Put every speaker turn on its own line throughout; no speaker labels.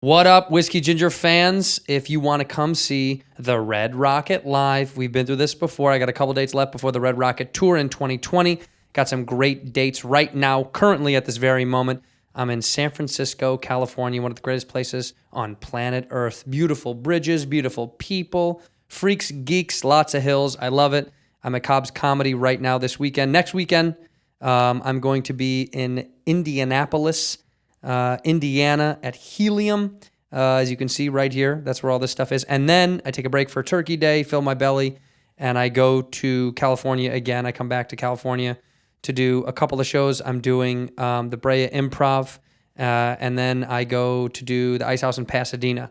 What up, Whiskey Ginger fans? If you want to come see the Red Rocket live, we've been through this before. I got a couple dates left before the Red Rocket tour in 2020. Got some great dates right now, currently at this very moment. I'm in San Francisco, California, one of the greatest places on planet Earth. Beautiful bridges, beautiful people, freaks, geeks, lots of hills. I love it. I'm at Cobb's Comedy right now this weekend. Next weekend, I'm going to be in Indianapolis, Indiana at Helium, as you can see right here. That's where all this stuff is. And then I take a break for Turkey Day, fill my belly, and I go to California again. I come back to California to do a couple of shows. I'm doing the BREA Improv, and then I go to do the Ice House in Pasadena.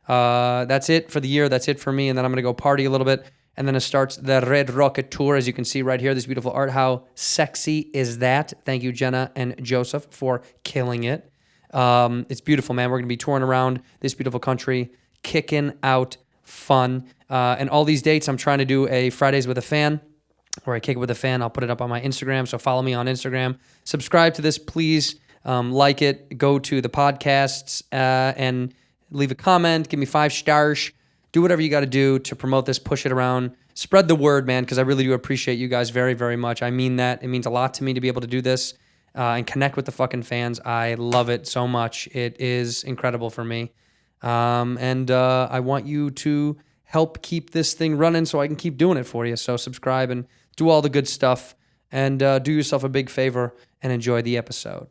That's it for the year. That's it for me. And then I'm going to go party a little bit. And then it starts the Red Rocket Tour, as you can see right here. This beautiful art. How sexy is that? Thank you, Jenna and Joseph, for killing it. It's beautiful, man. We're going to be touring around this beautiful country, kicking out fun. And all these dates, I'm trying to do a Fridays with a Fan, where I kick it with a fan. I'll put it up on my Instagram, so follow me on Instagram. Subscribe to this, please. Like it. Go to the podcasts and leave a comment. Give me 5 stars. Do whatever you got to do to promote this, push it around. Spread the word, man, because I really do appreciate you guys very, very much. I mean that. It means a lot to me to be able to do this and connect with the fucking fans. I love it so much. It is incredible for me. And I want you to help keep this thing running so I can keep doing it for you. So subscribe and do all the good stuff. And do yourself a big favor and enjoy the episode.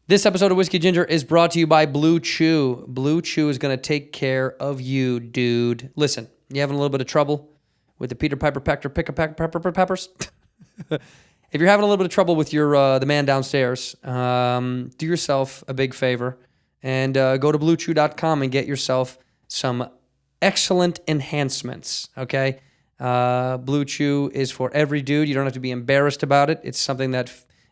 This episode of Whiskey Ginger is brought to you by Blue Chew. Blue Chew is going to take care of you, dude. Listen, you having a little bit of trouble with the Peter Piper Pecker peppers? If you're having a little bit of trouble with your the man downstairs, do yourself a big favor and go to bluechew.com and get yourself some excellent enhancements, okay? Blue Chew is for every dude. You don't have to be embarrassed about it. It's something that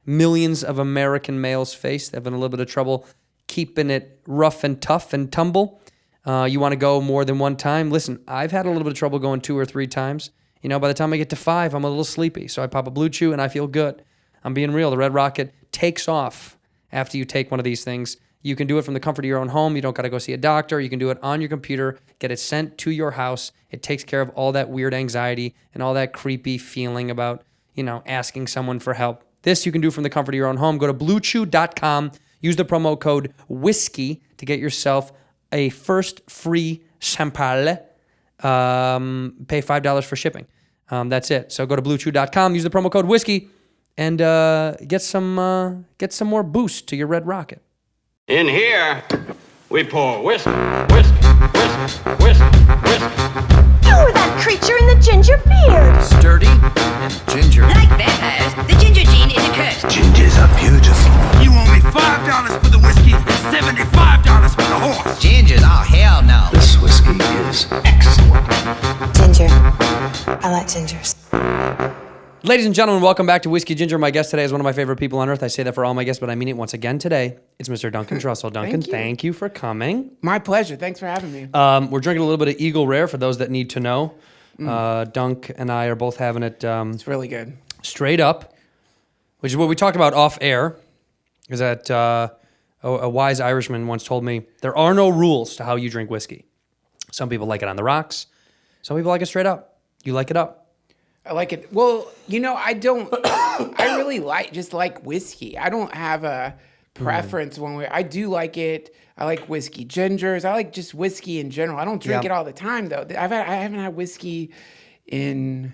millions of American males face. They're having a little bit of trouble keeping it rough and tough and tumble. You want to go more than one time? Listen, I've had a little bit of trouble going 2 or 3 times. You know, by the time I get to 5, I'm a little sleepy. So I pop a Blue Chew and I feel good. I'm being real. The Red Rocket takes off after you take one of these things. You can do it from the comfort of your own home. You don't got to go see a doctor. You can do it on your computer, get it sent to your house. It takes care of all that weird anxiety and all that creepy feeling about, you know, asking someone for help. This you can do from the comfort of your own home. Go to bluechew.com. Use the promo code WHISKEY to get yourself a first free sample. Pay $5 for shipping. That's it. So go to bluechew.com. Use the promo code WHISKEY and get some more boost to your Red Rocket.
In here, we pour whiskey, whiskey, whiskey, whiskey, whiskey.
You're that creature in the ginger beard.
Sturdy and ginger.
Like vampires, the ginger gene is a curse.
Gingers are beautiful.
You owe me $5 for the whiskey and $75 for the horse.
Gingers? Oh, hell no.
This whiskey is excellent.
Ginger. I like gingers.
Ladies and gentlemen, welcome back to Whiskey Ginger. My guest today is one of my favorite people on earth. I say that for all my guests, but I mean it once again today. It's Mr. Duncan Trussell. Duncan, thank you for coming.
My pleasure. Thanks for having me.
We're drinking a little bit of Eagle Rare for those that need to know. Dunk and I are both having it
It's really good.
straight up, which is what we talked about off air, is that a wise Irishman once told me, there are no rules to how you drink whiskey. Some people like it on the rocks. Some people like it straight up. You like it up.
I like it. Well, you know, I don't. I really like whiskey. I don't have a preference one way. I do like it. I like whiskey gingers. I like just whiskey in general. I don't drink it all the time though. I haven't had whiskey in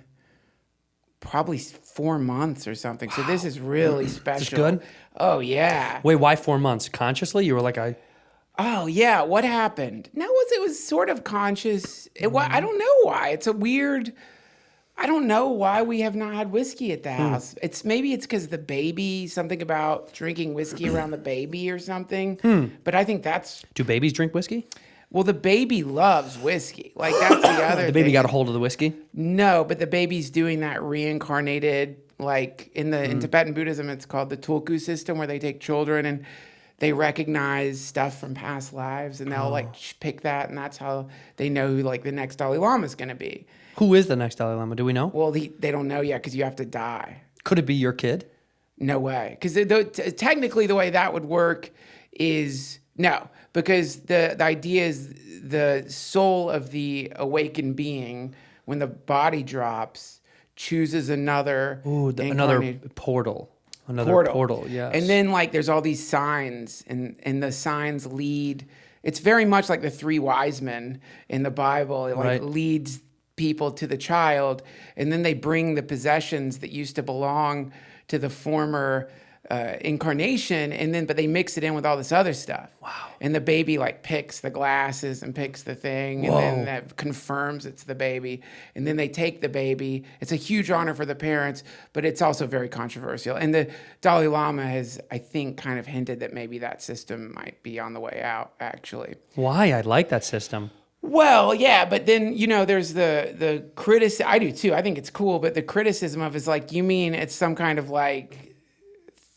probably 4 months or something. So this is really special.
Is this good?
Oh yeah.
Wait, why 4 months? Consciously, you were like,
Oh yeah. What happened? No, it was sort of conscious. I don't know why. It's a weird. I don't know why we have not had whiskey at the house. Maybe it's because the baby, something about drinking whiskey around the baby or something. But I think that's...
Do babies drink whiskey?
Well, the baby loves whiskey. Like, that's the other
The baby
thing.
got a hold of the whiskey?
No, but the baby's doing that reincarnated, like, in Tibetan Buddhism, it's called the tulku system, where they take children and they recognize stuff from past lives, and they'll, pick that, and that's how they know who, the next Dalai Lama is going to be.
Who is the next Dalai Lama? Do we know?
Well, they don't know yet because you have to die.
Could it be your kid?
No way. Because technically the way that would work is, no. because the idea is the soul of the awakened being, when the body drops, chooses another
another
incarnate-
portal. Another portal, yes.
And then like there's all these signs, and the signs lead. It's very much like the three wise men in the Bible. It like leads people to the child, and then they bring the possessions that used to belong to the former incarnation, but they mix it in with all this other stuff. Wow. And the baby like picks the glasses and picks the thing, and then that confirms it's the baby. And then they take the baby. It's a huge honor for the parents, but it's also very controversial. And the Dalai Lama has, I think, kind of hinted that maybe that system might be on the way out, actually.
Why? I like that system.
Well, yeah, but then, there's the criticism. I do too. I think it's cool, but the criticism of is like, you mean it's some kind of like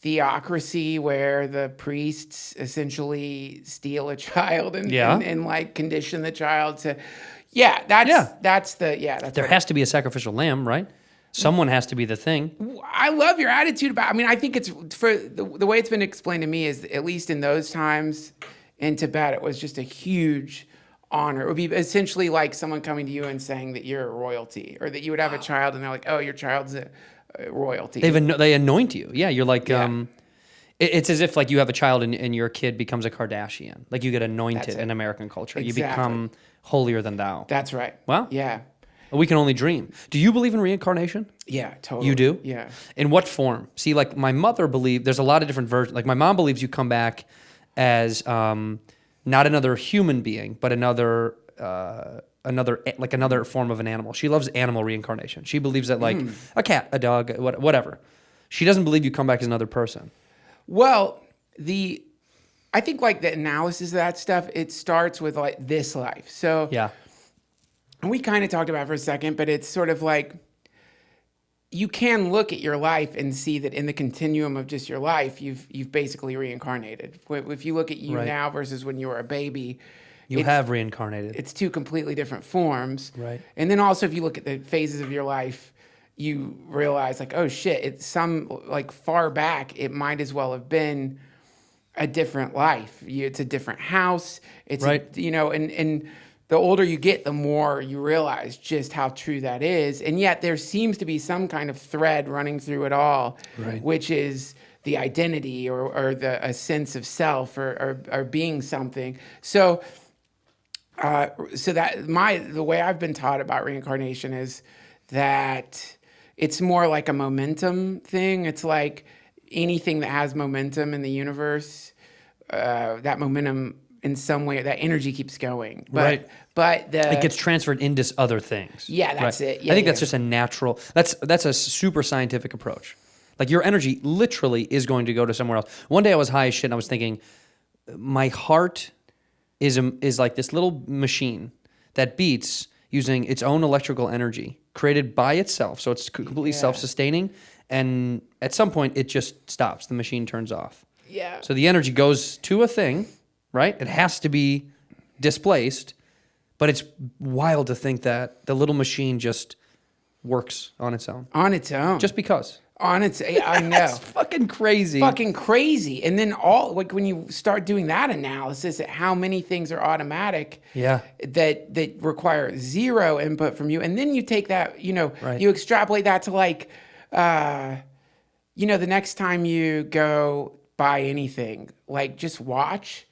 theocracy where the priests essentially steal a child and like condition the child to, that's
there has to be a sacrificial lamb, right? Someone has to be the thing.
I love your attitude about, I mean, I think it's for the way it's been explained to me is, at least in those times in Tibet, it was just a huge honor. It would be essentially like someone coming to you and saying that you're a royalty, or that you would have a child and they're like, oh, your child's a royalty.
They anoint you. Yeah, you're like, it's as if like you have a child and your kid becomes a Kardashian. Like you get anointed in American culture.
Exactly.
You become holier than thou.
That's right.
Well,
yeah.
We can only dream. Do you believe in reincarnation?
Yeah, totally.
You do?
Yeah.
In what form? See, like my mother believed, there's a lot of different versions. Like my mom believes you come back as not another human being, but another form of an animal. She loves animal reincarnation. She believes that like a cat, a dog, whatever. She doesn't believe you come back as another person.
Well, I think like the analysis of that stuff, it starts with like this life. So
yeah,
and we kind of talked about it for a second, but it's sort of like you can look at your life and see that in the continuum of just your life, you've basically reincarnated. If you look at you now versus when you were a baby,
you have reincarnated.
It's two completely different forms.
Right.
And then also if you look at the phases of your life, you realize like, oh shit, it's some like far back, it might as well have been a different life. It's a different house. It's, and the older you get, the more you realize just how true that is. And yet there seems to be some kind of thread running through it all, which is the identity or a sense of self or being something. So the way I've been taught about reincarnation is that it's more like a momentum thing. It's like anything that has momentum in the universe, that momentum in some way, that energy keeps going. But
it gets transferred into other things.
Yeah, that's it. Yeah,
I think that's just a natural, that's a super scientific approach. Like your energy literally is going to go to somewhere else. One day I was high as shit and I was thinking, my heart is like this little machine that beats using its own electrical energy created by itself. So it's completely self-sustaining. And at some point it just stops. The machine turns off.
Yeah.
So the energy goes to a thing, right? It has to be displaced. But it's wild to think that the little machine just works on its own.
On its own.
Just because.
I know.
That's fucking crazy.
Fucking crazy. And then when you start doing that analysis at how many things are automatic that require zero input from you. And then you take that, you extrapolate that to like, the next time you go buy anything, like just watch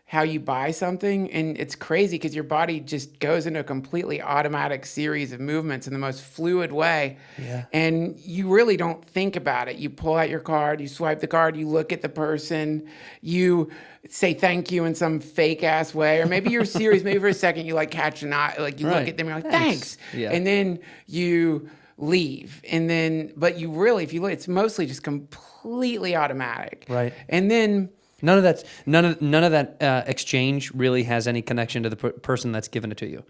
how you buy something, and it's crazy because your body just goes into a completely automatic series of movements in the most fluid way. Yeah. And you really don't think about it. You pull out your card, you swipe the card, you look at the person, you say thank you in some fake ass way, or maybe you're serious, maybe for a second you like catch an eye, like you look at them, you're like, thanks. Yeah. And then you leave. And then, but you really, if you look, it's mostly just completely automatic. Right. And then
none of that exchange really has any connection to the person that's given it to you,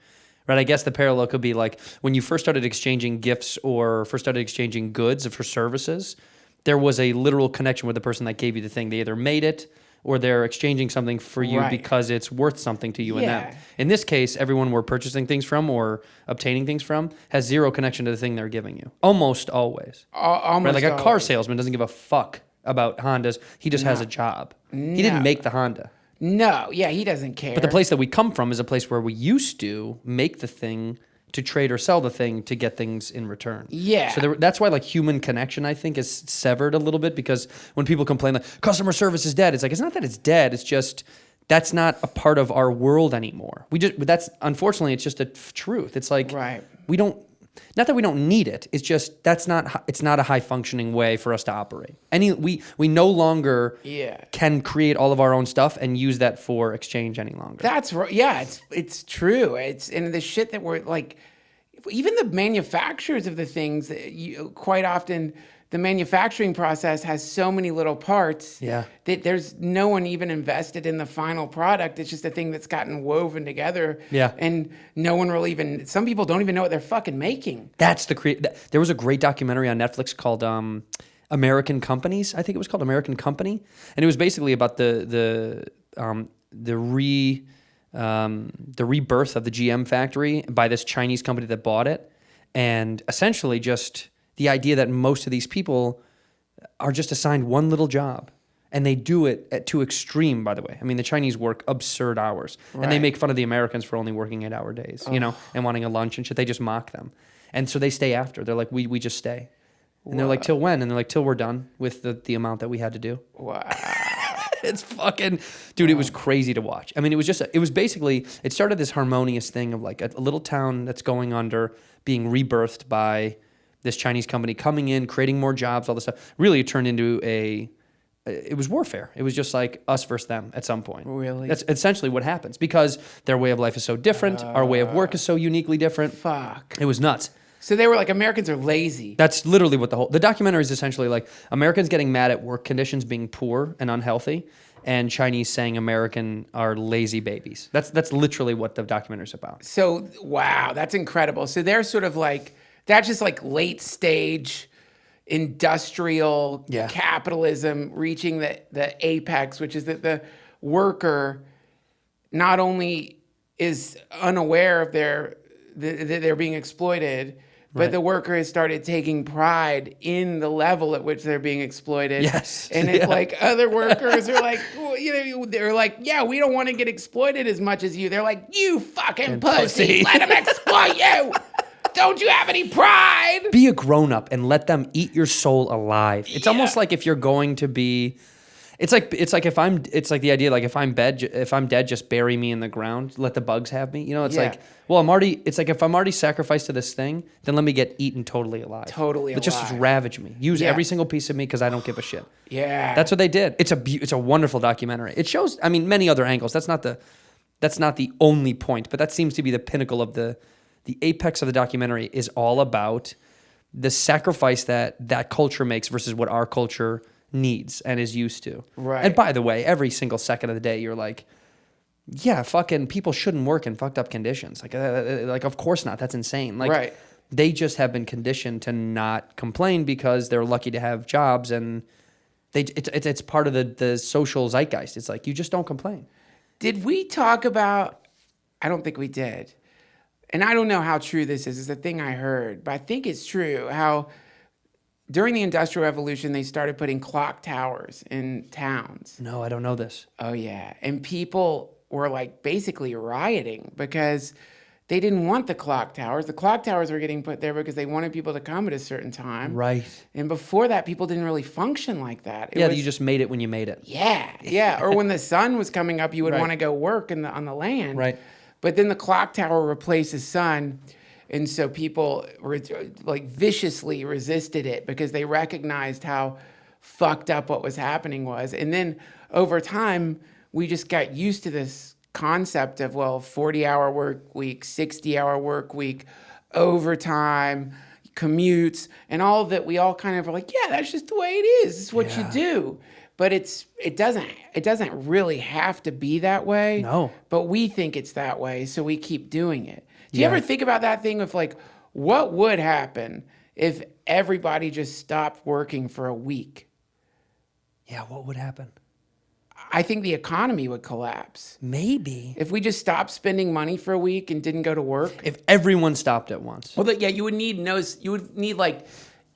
right? I guess the parallel could be like when you first started exchanging gifts or first started exchanging goods for services, there was a literal connection with the person that gave you the thing. They either made it or they're exchanging something for you because it's worth something to you and them. In this case, everyone we're purchasing things from or obtaining things from has zero connection to the thing they're giving you. Almost always.
Almost
right? Like a car salesman doesn't give a fuck about Hondas. He just has a job. He didn't make the Honda.
No, yeah, he doesn't care.
But the place that we come from is a place where we used to make the thing to trade or sell the thing to get things in return.
Yeah.
So that's why like human connection, I think, is severed a little bit, because when people complain like customer service is dead, it's like, it's not that it's dead. It's just that's not a part of our world anymore. That's unfortunately, it's just a truth. It's like
Right.
we don't. Not that we don't need it. It's just it's not a high functioning way for us to operate. We no longer can create all of our own stuff and use that for exchange any longer.
That's right. Yeah, it's true. It's and the shit that we're like, even the manufacturers of the things that quite often the manufacturing process has so many little parts that there's no one even invested in the final product. It's just a thing that's gotten woven together.
Yeah.
And no one will even, some people don't even know what they're fucking making.
There was a great documentary on Netflix called American Companies. I think it was called American Company. And it was basically about the rebirth of the GM factory by this Chinese company that bought it. And essentially just the idea that most of these people are just assigned one little job, and they do it to extreme, by the way. I mean, the Chinese work absurd hours, and they make fun of the Americans for only working 8-hour days, you know, and wanting a lunch and shit. They just mock them. And so they stay after. They're like, we just stay. And they're like, till when? And they're like, till we're done with the amount that we had to do.
Wow.
It's fucking, dude, it was crazy to watch. I mean, it started this harmonious thing of like a little town that's going under, being rebirthed by this Chinese company coming in, creating more jobs, all this stuff. Really, it turned into it was warfare. It was just like us versus them at some point.
Really?
That's essentially what happens, because their way of life is so different. Our way of work is so uniquely different.
Fuck.
It was nuts.
So they were like, Americans are lazy.
That's literally what the documentary is essentially like. Americans getting mad at work conditions being poor and unhealthy, and Chinese saying American are lazy babies. That's literally what the documentary is about.
So, wow, that's incredible. So they're sort of like, that's just like late stage industrial capitalism reaching the apex, which is that the worker not only is unaware of that they're being exploited, but the worker has started taking pride in the level at which they're being exploited.
Yes.
And it's like other workers are like, well, you know, they're like, yeah, we don't want to get exploited as much as you. They're like, you fucking pussy, let them exploit you. Don't you have any pride?
Be a grown-up and let them eat your soul alive. It's almost like if you're going to be, it's like the idea, like if I'm dead, just bury me in the ground, let the bugs have me. You know, it's like, well, it's like if I'm already sacrificed to this thing, then let me get eaten totally alive. Just ravage me. Use every single piece of me because I don't give a shit.
Yeah.
That's what they did. It's a wonderful documentary. It shows, I mean, many other angles. That's not the only point, but that seems to be the pinnacle of the apex of the documentary is all about the sacrifice that culture makes versus what our culture needs and is used to.
Right.
And by the way, every single second of the day, you're like, yeah, fucking people shouldn't work in fucked up conditions. Like of course not. That's insane. Like, they just have been conditioned to not complain because they're lucky to have jobs, and it's part of the social zeitgeist. It's like, you just don't complain.
Did we talk about, I don't think we did. And I don't know how true this is. It's a thing I heard, but I think it's true. How during the Industrial Revolution, they started putting clock towers in towns.
No, I don't know this.
Oh, yeah. And people were like basically rioting because they didn't want the clock towers. The clock towers were getting put there because they wanted people to come at a certain time.
Right.
And before that, people didn't really function like that.
You just made it when you made it.
Yeah, yeah. Or when the sun was coming up, you would want to go work on the land.
Right.
But then the clock tower replaced the sun, and so people like viciously resisted it because they recognized how fucked up what was happening was. And then over time, we just got used to this concept of, well, 40-hour work week, 60-hour work week, overtime, commutes, and all of that. We all kind of are like, yeah, that's just the way it is. It's what you do. But it doesn't really have to be that way.
No.
But we think it's that way, so we keep doing it. Do you ever think about that thing of like, what would happen if everybody just stopped working for a week?
Yeah, what would happen?
I think the economy would collapse.
Maybe.
If we just stopped spending money for a week and didn't go to work.
If everyone stopped at once.
Well, you would need like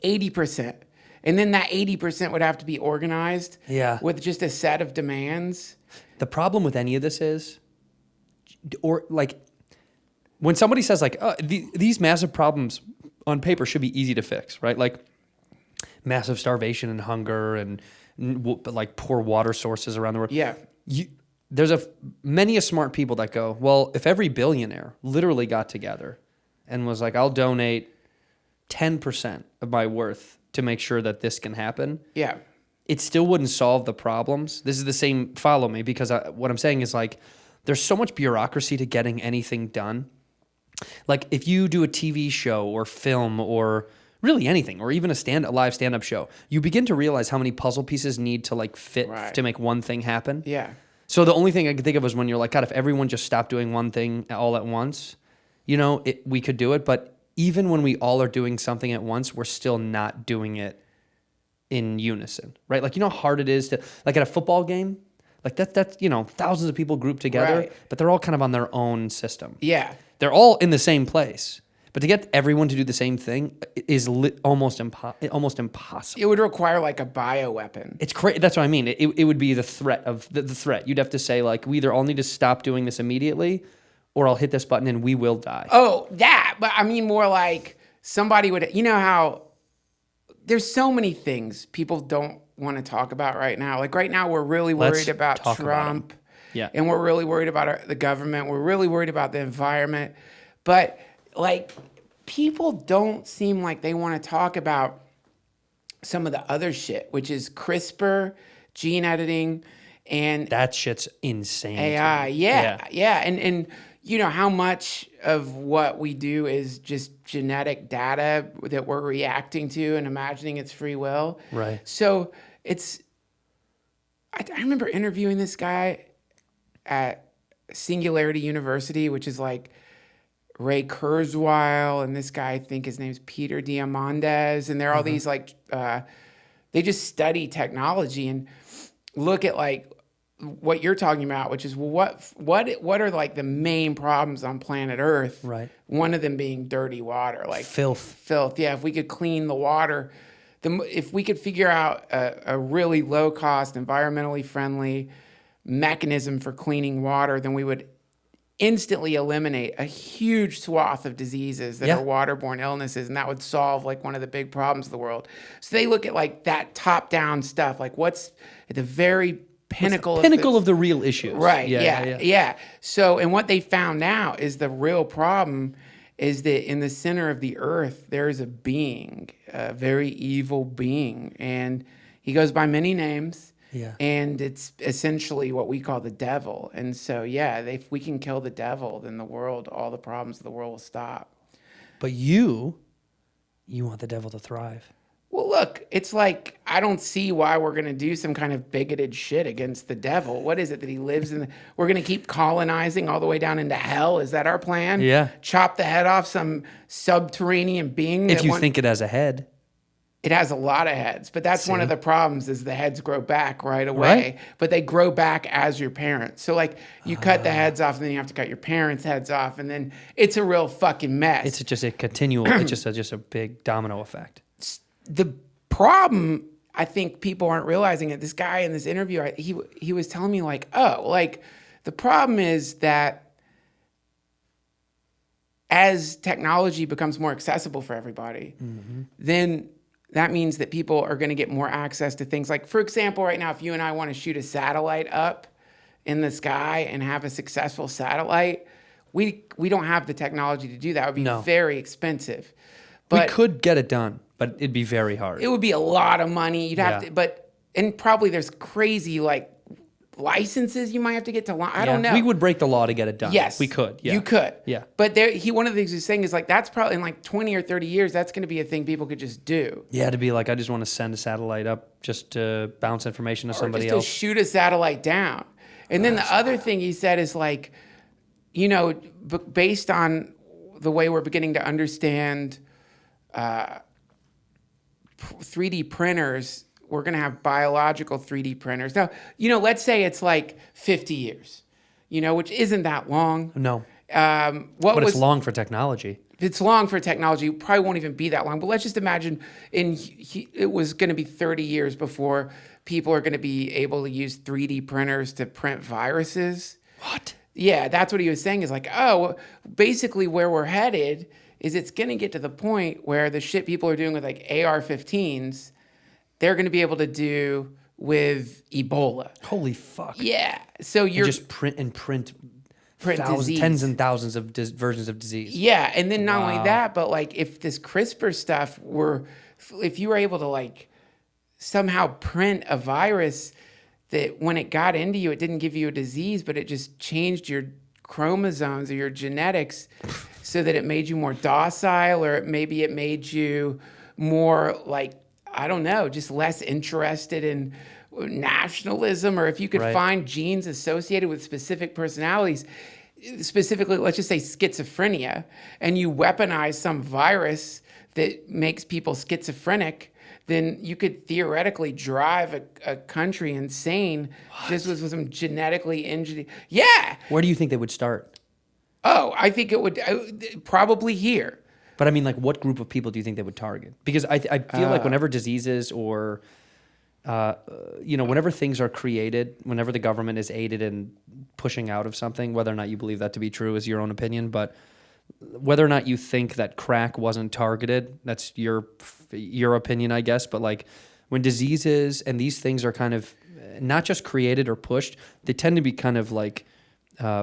80%. And then that 80% would have to be organized with just a set of demands.
The problem with any of this is, or like, when somebody says like, these massive problems on paper should be easy to fix, right? Like massive starvation and hunger and like poor water sources around the world.
Yeah.
There's many smart people that go, well, if every billionaire literally got together and was like, I'll donate 10% of my worth to make sure that this can happen.
Yeah.
It still wouldn't solve the problems. This is the same, follow me, because what I'm saying is like, there's so much bureaucracy to getting anything done. Like if you do a TV show or film or really anything, or even a live stand-up show, you begin to realize how many puzzle pieces need to like fit to make one thing happen.
Yeah.
So the only thing I can think of is when you're like, God, if everyone just stopped doing one thing all at once, we could do it. But even when we all are doing something at once, we're still not doing it in unison, right? Like, you know how hard it is to, like at a football game, like that's thousands of people grouped together, but they're all kind of on their own system.
Yeah.
They're all in the same place. But to get everyone to do the same thing is almost impossible.
It would require like a bioweapon.
It's crazy. That's what I mean. It would be the threat of the threat. You'd have to say like, we either all need to stop doing this immediately, or I'll hit this button and we will die.
Oh, that. But I mean more like somebody would, you know how there's so many things people don't want to talk about right now. Like right now we're really worried about Trump. And we're really worried about the government. We're really worried about the environment. But like people don't seem like they want to talk about some of the other shit, which is CRISPR, gene editing, and
that shit's insane.
AI. Yeah. And you know how much of what we do is just genetic data that we're reacting to and imagining it's free will.
Right.
So I remember interviewing this guy at Singularity University, which is like Ray Kurzweil, and this guy, I think his name's Peter Diamandis, and they're all these like, they just study technology and look at like what you're talking about, which is what are like the main problems on planet Earth?
Right.
One of them being dirty water, like
filth.
Yeah, if we could clean the water, if we could figure out a really low cost, environmentally friendly mechanism for cleaning water, then we would instantly eliminate a huge swath of diseases that are waterborne illnesses, and that would solve like one of the big problems of the world. So they look at like that top-down stuff, like what's at the very pinnacle
of the real issues.
Right. Yeah. So, and what they found now is the real problem is that in the center of the earth there is a being, a very evil being, and he goes by many names.
Yeah.
And it's essentially what we call the devil. And so, if we can kill the devil, then all the problems of the world will stop.
But you want the devil to thrive.
Well, look, it's like, I don't see why we're going to do some kind of bigoted shit against the devil. What is it that he lives in? We're going to keep colonizing all the way down into hell? Is that our plan?
Yeah.
Chop the head off some subterranean being?
If you think it has a head.
It has a lot of heads, but that's one of the problems is the heads grow back right away,
Right.
But they grow back as your parents. So like you cut the heads off and then you have to cut your parents' heads off, and then it's a real fucking mess.
It's just a continual, it's just a big domino effect.
The problem, I think people aren't realizing it. This guy in this interview, he was telling me like, the problem is that as technology becomes more accessible for everybody, then that means that people are going to get more access to things like, for example, right now, if you and I want to shoot a satellite up in the sky and have a successful satellite, we don't have the technology to do that. It would be very expensive. But
we could get it done, but it'd be very hard.
It would be a lot of money. You'd have to, and probably there's crazy like licenses you might have to get to. I don't know.
We would break the law to get it done.
Yes,
we could. Yeah.
You could.
Yeah.
But one of the things he's saying is like that's probably in like 20 or 30 years that's going to be a thing people could just do.
Yeah, to be like, I just want to send a satellite up just to bounce information to somebody
just
else.
To shoot a satellite down. And then the other thing he said is like, based on the way we're beginning to understand 3D printers, we're going to have biological 3D printers. Now, let's say it's like 50 years, which isn't that long.
No.
But
it's long for technology.
it's long for technology. It probably won't even be that long. But let's just imagine it was going to be 30 years before people are going to be able to use 3D printers to print viruses.
What?
Yeah, that's what he was saying is like, oh, basically where we're headed is it's going to get to the point where the shit people are doing with like AR-15s, they're going to be able to do with Ebola.
Holy fuck.
Yeah. So
You
you're
just print
disease.
tens and thousands of versions of disease.
Yeah, and then not only that, but like if this CRISPR stuff if you were able to like somehow print a virus that when it got into you, it didn't give you a disease, but it just changed your chromosomes or your genetics so that it made you more docile, or maybe it made you more like, I don't know, just less interested in nationalism, or if you could
Right.
find genes associated with specific personalities, specifically, let's just say schizophrenia, and you weaponize some virus that makes people schizophrenic, then you could theoretically drive a country insane just with some genetically engineered. Yeah.
Where do you think they would start?
Oh, I think it would probably here.
But I mean, like, what group of people do you think they would target? Because I feel like whenever diseases or, whenever things are created, whenever the government is aided in pushing out of something, whether or not you believe that to be true is your own opinion, but whether or not you think that crack wasn't targeted, that's your opinion, I guess. But like when diseases and these things are kind of not just created or pushed, they tend to be kind of like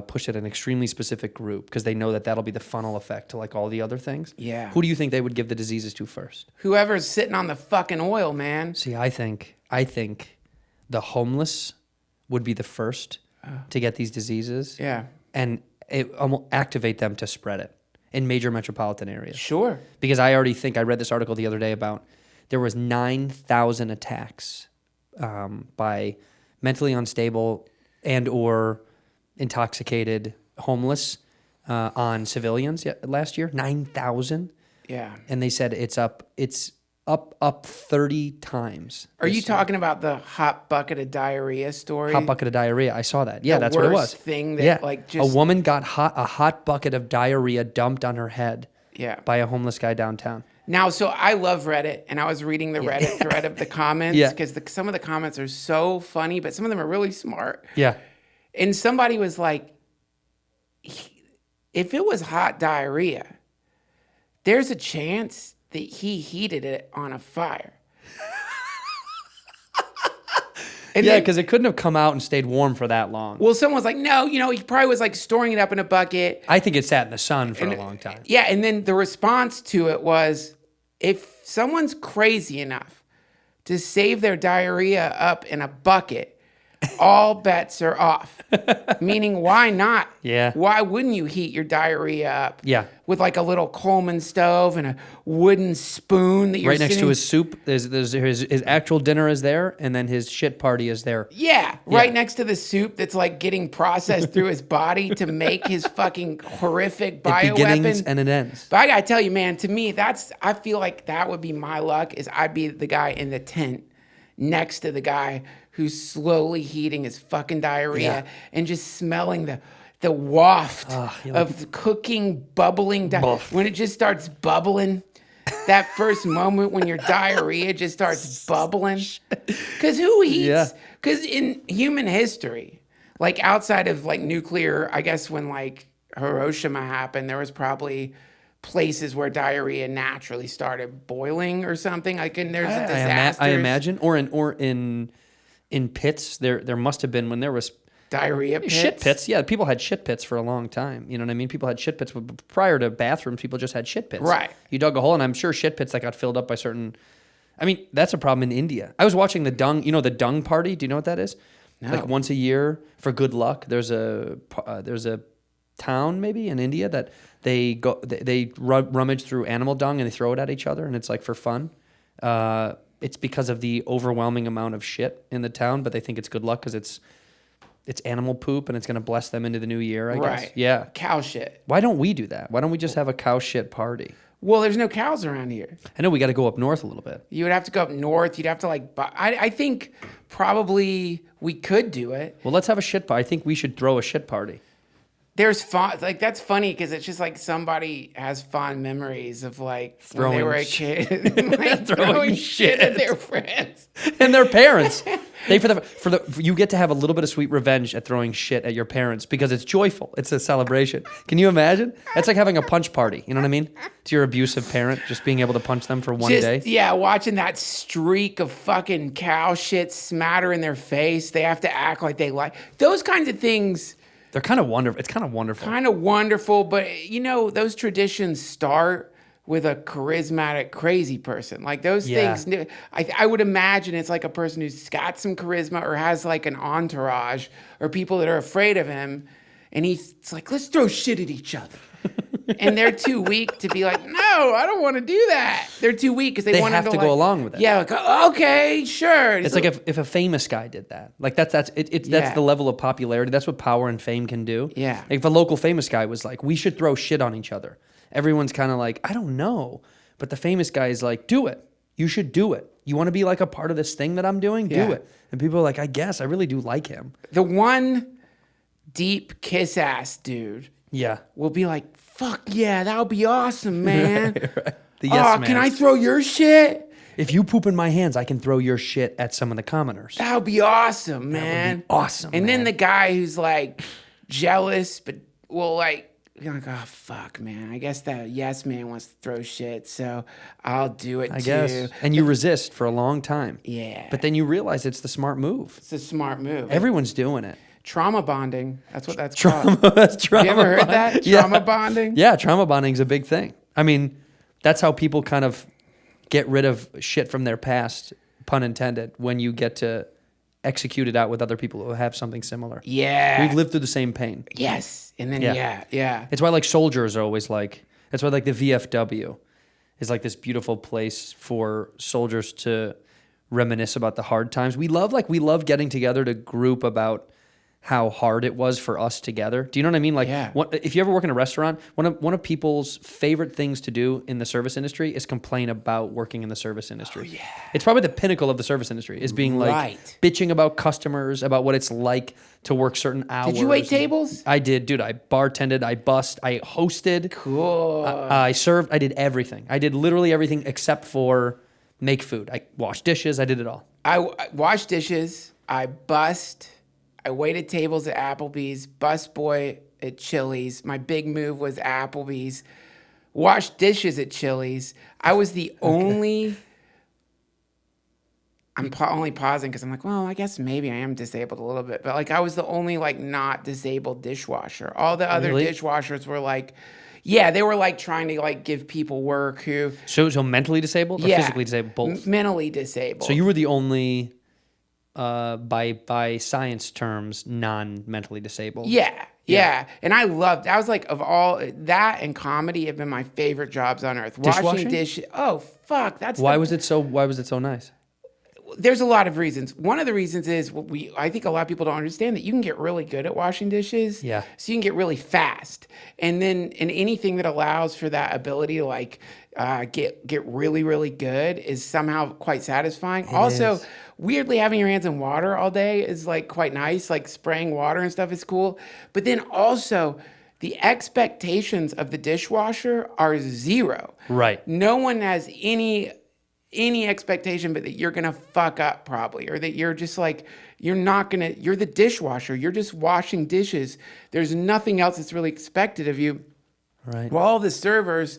pushed at an extremely specific group because they know that that'll be the funnel effect to like all the other things.
Yeah.
Who do you think they would give the diseases to first?
Whoever's sitting on the fucking oil, man.
See, I think the homeless would be the first to get these diseases.
Yeah.
And it will activate them to spread it in major metropolitan areas.
Sure.
Because I read this article the other day about there was 9,000 attacks by mentally unstable and or intoxicated homeless on civilians last year. 9,000.
Yeah.
And they said it's up 30 times.
Are you talking about the hot bucket of diarrhea story?
Hot bucket of diarrhea. I saw that. Yeah,
The
that's what it was.
worst thing that, like, just-
a woman got a hot bucket of diarrhea dumped on her head.
Yeah.
By a homeless guy downtown.
Now, so I love Reddit, and I was reading the Reddit thread of the comments
Yeah.
because some of the comments are so funny, but some of them are really smart.
Yeah.
And somebody was like, if it was hot diarrhea, there's a chance that he heated it on a fire. And
Yeah,
then-
because it couldn't have come out and stayed warm for that long.
well, someone was like, no, he probably was like storing it up in a bucket.
I think it sat in the sun for a long time.
Yeah, and then the response to it was, if someone's crazy enough to save their diarrhea up in a bucket, all bets are off. Meaning, why not?
Yeah.
Why wouldn't you heat your diarrhea up?
Yeah.
With like a little Coleman stove and a wooden spoon that you're
Right next to
sitting-
his soup, there's his actual dinner is there, and then his shit party is there.
Yeah, right next to the soup that's like getting processed through his body to make his fucking horrific
It
bioweapon.
begins and it ends.
But I gotta tell you, man, to me, I feel like that would be my luck, is I'd be the guy in the tent next to the guy who's slowly heating his fucking diarrhea and just smelling the waft of the cooking, bubbling, when it just starts bubbling. That first moment when your diarrhea just starts bubbling. Because who eats?
Yeah.
Because in human history, like outside of like nuclear, I guess when like Hiroshima happened, there was probably places where diarrhea naturally started boiling or something. Like, and there's a disaster.
I imagine, or in pits, there must have been when there was
Diarrhea pits?
shit pits. Yeah, people had shit pits for a long time. You know what I mean? People had shit pits prior to bathrooms. People just had shit pits.
Right.
You dug a hole, and I'm sure shit pits that got filled up by certain. I mean, that's a problem in India. I was watching the dung. You know the dung party. Do you know what that is?
No.
Like once a year for good luck. There's a town maybe in India that they rummage through animal dung and they throw it at each other, and it's like for fun. It's because of the overwhelming amount of shit in the town, but they think it's good luck because it's animal poop and it's going to bless them into the new year, I guess. Yeah.
Cow shit.
Why don't we do that? Why don't we just have a cow shit party?
Well, there's no cows around here.
I know we got to go up north a little bit.
You would have to go up north. You'd have to like. I think probably we could do it.
Well, let's have a shit party. I think we should throw a shit party.
there's fun, like that's funny because it's just like somebody has fond memories of like when they
Throwing
were a
shit.
kid, like throwing shit at their friends.
And their parents. They you get to have a little bit of sweet revenge at throwing shit at your parents because it's joyful. It's a celebration. Can you imagine? It's like having a punch party. You know what I mean? To your abusive parent, just being able to punch them for one day.
Yeah, watching that streak of fucking cow shit smatter in their face. They have to act like they like those kinds of things.
They're kind of wonderful. It's kind of wonderful.
Kind of wonderful, but you know, those traditions start with a charismatic, crazy person. Like those things, I would imagine it's like a person who's got some charisma or has like an entourage or people that are afraid of him. And he's like, let's throw shit at each other. And they're too weak to be like, no, I don't want to do that. They're too weak because they want
have to go along with it.
Yeah, like, okay, sure.
It's like if a famous guy did that. Like that's the level of popularity. That's what power and fame can do.
Yeah.
Like if a local famous guy was like, we should throw shit on each other. Everyone's kind of like, I don't know. But the famous guy is like, do it. You should do it. You want to be like a part of this thing that I'm doing?
Yeah.
Do it. And people are like, I guess. I really do like him.
The one deep kiss ass dude
Yeah.
will be like, fuck yeah, that would be awesome, man.
Right. The yes man.
Can I throw your shit?
If you poop in my hands, I can throw your shit at some of the commoners.
That would be awesome, man.
Awesome.
And
man.
then the guy who's like jealous, but will like, you're like, oh, fuck, man. I guess that yes man wants to throw shit, so I'll do it
I
too.
guess. And you resist for a long time.
Yeah.
But then you realize it's the smart move.
It's a smart move.
Everyone's doing it.
Trauma bonding. That's what that's
Trauma.
called.
That's trauma.
You ever heard
bond-
that?
Yeah.
Trauma bonding?
Yeah, trauma bonding is a big thing. I mean, that's how people kind of get rid of shit from their past, pun intended, when you get to execute it out with other people who have something similar.
Yeah.
We've lived through the same pain.
Yes. And then,
Yeah.
yeah.
It's why like soldiers are always like, that's why like the VFW is like this beautiful place for soldiers to reminisce about the hard times. We love getting together to group about how hard it was for us together. Do you know what I mean? Like,
Yeah.
if you ever work in a restaurant, one of people's favorite things to do in the service industry is complain about working in the service industry. Oh, yeah. It's probably the pinnacle of the service industry is being like
Right.
bitching about customers, about what it's like to work certain hours.
Did you wait tables?
I did, dude. I bartended, I bussed, I hosted.
Cool.
I served, I did everything. I did literally everything except for make food. I washed dishes, I did it all.
I washed dishes. I bussed. I waited tables at Applebee's. Busboy at Chili's. My big move was Applebee's. Washed dishes at Chili's. I was the only. I'm only pausing because I'm like, well, I guess maybe I am disabled a little bit, but like I was the only like not disabled dishwasher. All the other
Really?
dishwashers were like, yeah, they were like trying to like give people work who,
So mentally disabled or
yeah,
physically disabled? Both.
mentally disabled.
So you were the only, by science terms, non-mentally disabled.
Yeah. And I was like, of all that and comedy have been my favorite jobs on earth.
Dishwashing?
Washing dishes. Oh, fuck.
Why was it so nice?
There's a lot of reasons. One of the reasons is I think a lot of people don't understand that you can get really good at washing dishes.
Yeah.
So you can get really fast. And then in anything that allows for that ability to like get really, really good is somehow quite satisfying. Also, weirdly having your hands in water all day is like quite nice. Like spraying water and stuff is cool. But then also the expectations of the dishwasher are zero.
Right.
No one has any expectation but that you're gonna fuck up probably, or that you're just like you're the dishwasher, you're just washing dishes. There's nothing else that's really expected of you.
Right.
While all the servers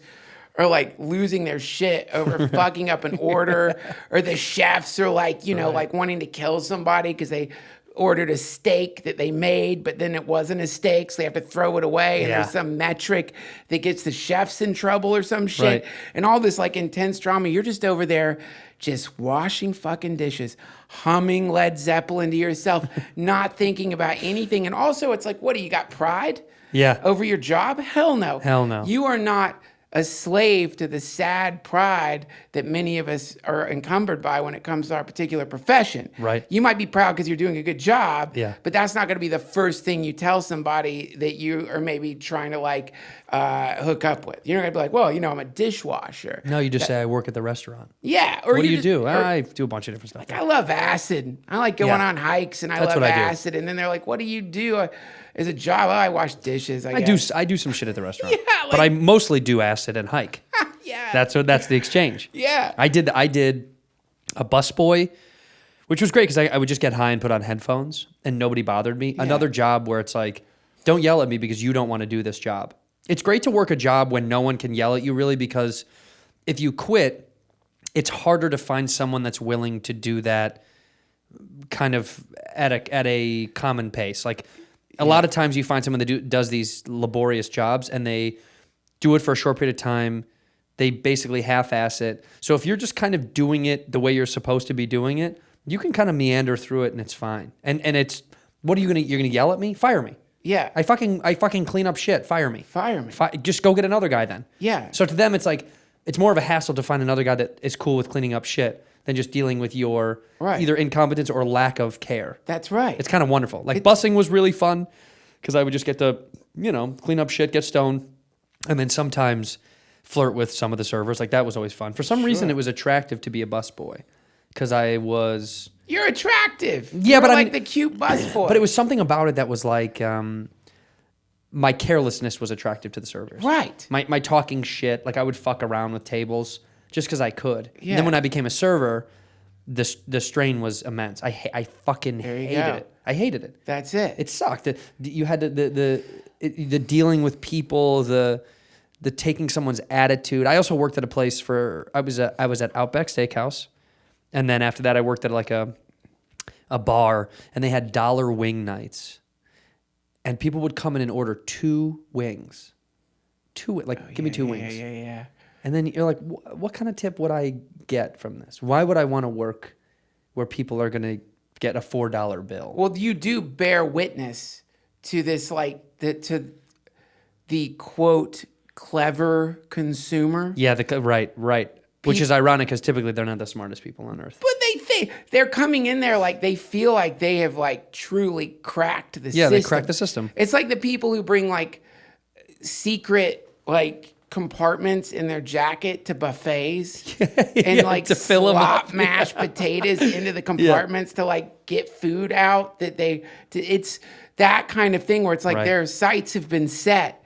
are like losing their shit over fucking up an order, or the chefs are like, like wanting to kill somebody because they ordered a steak that they made, but then it wasn't a steak, so they have to throw it away. And there's some metric that gets the chefs in trouble or some shit.
Right.
And all this like intense drama. You're just over there just washing fucking dishes, humming Led Zeppelin to yourself, not thinking about anything. And also it's like, what do you got, pride?
Yeah.
Over your job? Hell no.
Hell no.
You are not a slave to the sad pride that many of us are encumbered by when it comes to our particular profession.
Right.
You might be proud because you're doing a good job,
Yeah.
but that's not going to be the first thing you tell somebody that you are maybe trying to like hook up with. You're not going to be like, well, I'm a dishwasher.
No, you just say I work at the restaurant.
Yeah. Or
What do you
just-
do?
or-
I do a bunch of different stuff.
I love acid. I like going
Yeah.
on hikes, and I
That's
love
what I do.
acid. And then they're like, what do you do? As a job, I wash dishes. I guess.
I do some shit at the restaurant.
Yeah,
but I mostly do acid and hike.
Yeah.
That's the exchange.
Yeah.
I did a busboy, which was great because I would just get high and put on headphones and nobody bothered me. Another job where it's like, don't yell at me because you don't want to do this job. It's great to work a job when no one can yell at you really, because if you quit, it's harder to find someone that's willing to do that kind of at a common pace. Like a lot of times you find someone that does these laborious jobs and they do it for a short period of time. They basically half-ass it. So if you're just kind of doing it the way you're supposed to be doing it, you can kind of meander through it and it's fine. And it's, what are you're gonna yell at me? Fire me.
Yeah.
I fucking clean up shit. Fire me.
Fire me.
Just go get another guy then.
Yeah.
So to them, it's like, it's more of a hassle to find another guy that is cool with cleaning up shit than just dealing with your either incompetence or lack of care.
That's right.
It's kind of wonderful. Like busing was really fun because I would just get to, clean up shit, get stoned, and then sometimes flirt with some of the servers. Like that was always fun. For some reason, it was attractive to be a busboy because I was...
You're attractive.
Yeah,
You're
but
like the cute busboy.
But it was something about it that was like... my carelessness was attractive to the servers.
Right.
My talking shit, like I would fuck around with tables just because I could.
Yeah.
And then when I became a server, the strain was immense. I fucking hated it. I hated it.
That's it.
It sucked. You had the dealing with people, the taking someone's attitude. I also worked at a place I was at Outback Steakhouse, and then after that I worked at like a bar, and they had dollar wing nights. And people would come in and order 2 wings. Give me 2 wings.
Yeah.
And then you're like, what kind of tip would I get from this? Why would I want to work where people are going to get a $4 bill?
Well, you do bear witness to this, to the quote, clever consumer.
Yeah, right. Which is ironic because typically they're not the smartest people on earth.
But they think they're coming in there like they feel like they have like truly cracked the system.
Yeah, they cracked the system.
It's like the people who bring like secret like compartments in their jacket to buffets and like
to fill 'em
slop
up.
mashed potatoes into the compartments to like get food out it's that kind of thing where it's like their sights have been set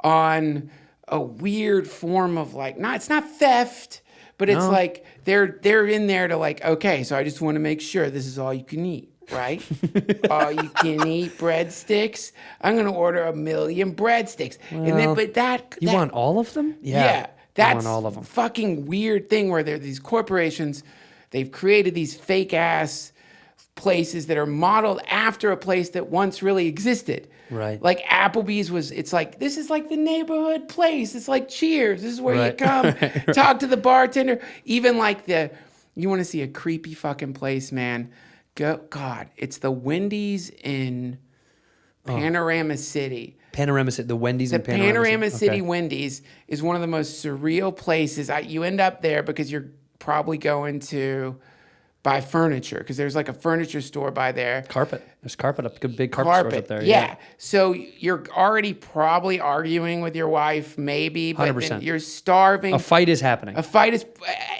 on a weird form of like, it's not theft, but it's like they're in there to like, okay, so I just want to make sure this is all you can eat, right? All you can eat breadsticks. I'm gonna order 1 million breadsticks,
You want all of them?
Yeah, that's
I want all of them.
fucking weird thing where there are these corporations, they've created these fake ass places that are modeled after a place that once really existed.
Right.
Like Applebee's it's like, this is like the neighborhood place. It's like Cheers. This is where you come, talk to the bartender. Even like you want to see a creepy fucking place, man. God, it's the Wendy's in Panorama City.
Panorama City, the Wendy's in Panorama City.
Panorama City Wendy's is one of the most surreal places. You end up there because you're probably going to buy furniture because there's like a furniture store by there.
There's carpet up, big carpet stores up there.
Yeah. So you're already probably arguing with your wife, maybe, but
100%.
then you're starving.
A fight is happening.
A fight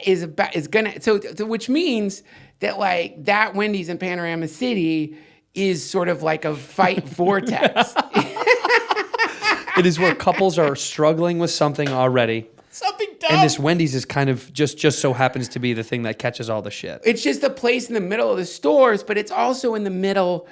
is gonna. So which means that like that Wendy's in Panorama City is sort of like a fight vortex.
It is where couples are struggling with something already.
Something dumb.
And this Wendy's is kind of just so happens to be the thing that catches all the shit.
It's just a place in the middle of the stores, but it's also in the middle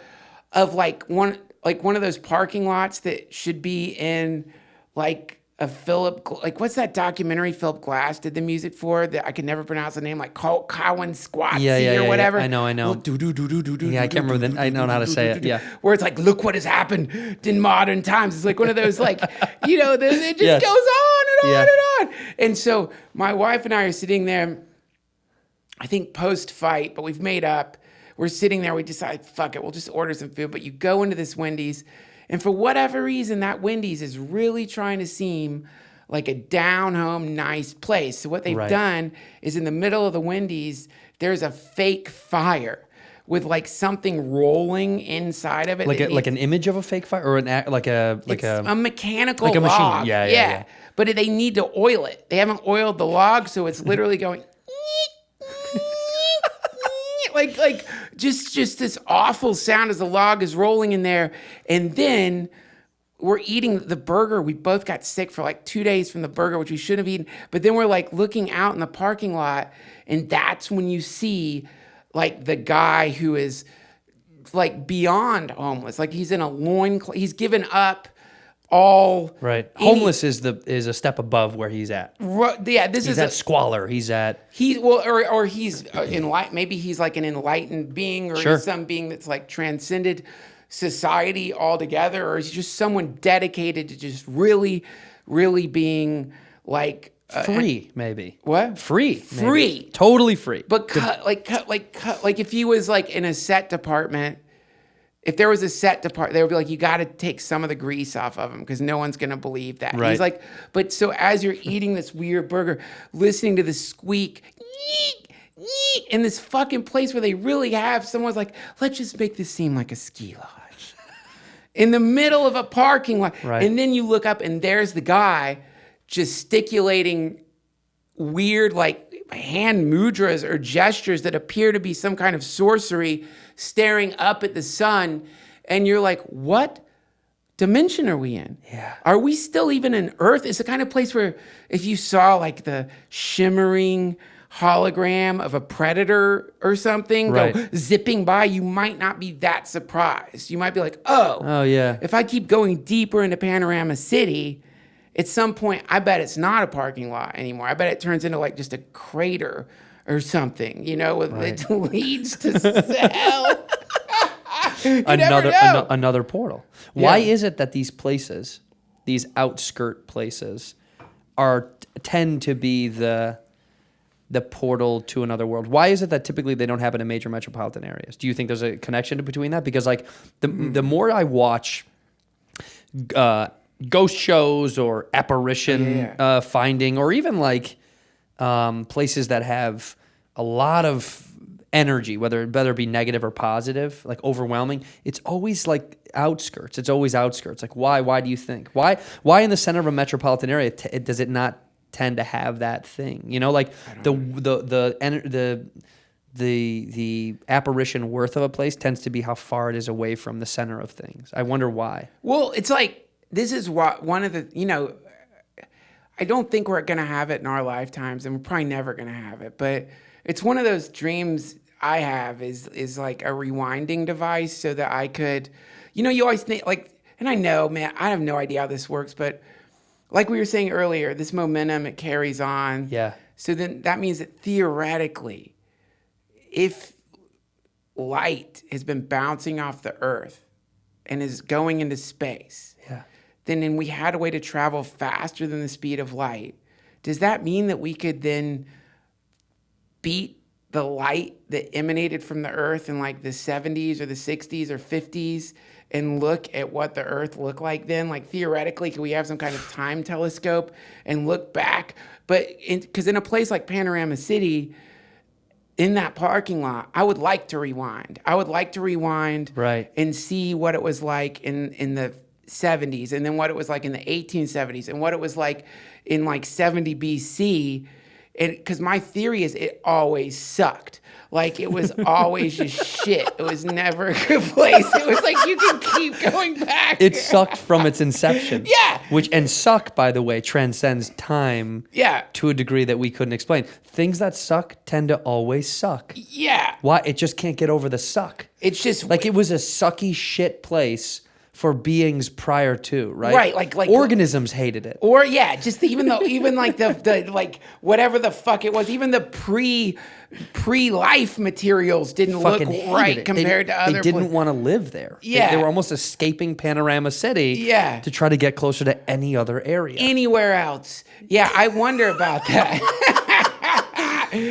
of like one of those parking lots that should be in like a what's that documentary Philip Glass did the music for that I can never pronounce the name, like Cowan Squatsy or whatever.
I know. Yeah, I can't remember. I know how to say it. Yeah.
Where it's like, look what has happened in modern times. It's like one of those like, it just goes on and on and on. And so my wife and I are sitting there, I think post-fight, but we've made up. We're sitting there, we decide, fuck it, we'll just order some food. But you go into this Wendy's, and for whatever reason, that Wendy's is really trying to seem like a down-home, nice place. So what they've done is in the middle of the Wendy's, there's a fake fire with like something rolling inside of it.
Like an image of a fake fire or
a mechanical
like a machine.
log.
Yeah.
But they need to oil it. They haven't oiled the log, so it's literally going like just this awful sound as the log is rolling in there, and then we're eating the burger. We both got sick for like 2 days from the burger, which we shouldn't have eaten. But then we're like looking out in the parking lot, and that's when you see like the guy who is like beyond homeless. Like he's in a he's given up all.
Right. Homeless is a step above where he's at.
Yeah,
He's at squalor. He's at.
Or he's enlightened. Maybe he's like an enlightened being, or
Sure.
he's some being that's like transcended society altogether, or is he just someone dedicated to just really, really being like
Free, maybe.
What?
Free. maybe.
Free.
Totally free.
But cut like if he was like in a set department, if there was a set department, they would be like, you got to take some of the grease off of him because no one's gonna believe that.
Right.
He's like, but so as you're eating this weird burger, listening to the squeak, yeek, yeek, in this fucking place where they really have someone's like, let's just make this seem like a ski lodge in the middle of a parking lot,
Right.
and then you look up and there's the guy gesticulating weird like hand mudras or gestures that appear to be some kind of sorcery, staring up at the sun, and you're like, what dimension are we in?
Yeah.
Are we still even in Earth? It's the kind of place where if you saw like the shimmering hologram of a predator or something go
Right.
zipping by, you might not be that surprised. You might be like, oh
yeah.
if I keep going deeper into Panorama City, at some point, I bet it's not a parking lot anymore. I bet it turns into like just a crater or something, you know, it leads to hell.
Another portal. Why
Yeah.
is it that these places, these outskirt places, tend to be the portal to another world? Why is it that typically they don't happen in major metropolitan areas? Do you think there's a connection between that? Because like the more I watch ghost shows or apparition finding, or even like places that have a lot of energy, whether it be negative or positive, like overwhelming, it's always like outskirts. It's always outskirts. Like why do you think? Why in the center of a metropolitan area does it not tend to have that thing? You know, like the apparition worth of a place tends to be how far it is away from the center of things. I wonder why.
Well, it's like, this is what one of the, you know, I don't think we're going to have it in our lifetimes, and we're probably never going to have it, but it's one of those dreams I have is like a rewinding device so that I could, you know, you always think like, and I know, man, I have no idea how this works, but like we were saying earlier, this momentum, it carries on.
Yeah.
So then that means that theoretically, if light has been bouncing off the earth and is going into space, then we had a way to travel faster than the speed of light, does that mean that we could then beat the light that emanated from the earth in like the 70s or the 60s or 50s and look at what the earth looked like then? Like theoretically, could we have some kind of time telescope and look back? But because in a place like Panorama City, in that parking lot, I would like to rewind. I would like to rewind
Right.
and see what it was like in the 70s, and then what it was like in the 1870s, and what it was like in like 70 BC. And because my theory is it always sucked. Like it was always just shit. It was never a good place. It was like you can keep going back.
It sucked from its inception.
Yeah.
And suck, by the way, transcends time.
Yeah.
To a degree that we couldn't explain. Things that suck tend to always suck.
Yeah.
Why? It just can't get over the suck.
It's just
Like it was a sucky shit place for beings prior to, right?
Right, like
organisms hated it.
Or yeah, just even like the like whatever the fuck it was, even the pre-life materials didn't
Fucking
look
hated
right
it.
compared to other
They didn't want to live there.
Yeah.
They were almost escaping Panorama City.
Yeah.
To try to get closer to any other area.
anywhere else. Yeah, I wonder about that.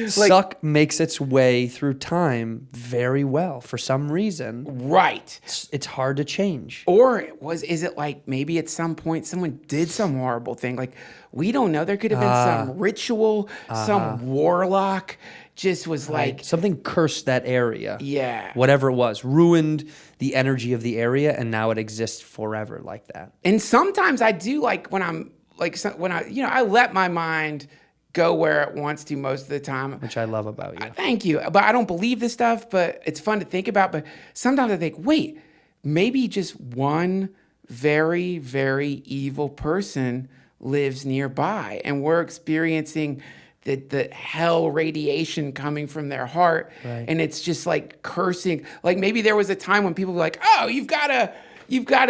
Suck makes its way through time very well for some reason.
Right.
It's hard to change.
Or is it like maybe at some point someone did some horrible thing? Like, we don't know. There could have been some ritual, some warlock just was like.
Something cursed that area.
Yeah.
Whatever it was, ruined the energy of the area, and now it exists forever like that.
And sometimes I do like when I'm like, when I let my mind go where it wants to most of the time.
Which I love about you.
Thank you. But I don't believe this stuff, but it's fun to think about. But sometimes I think, wait, maybe just one very, very evil person lives nearby, and we're experiencing the hell radiation coming from their heart.
Right.
And it's just like cursing. Like maybe there was a time when people were like, oh, you've got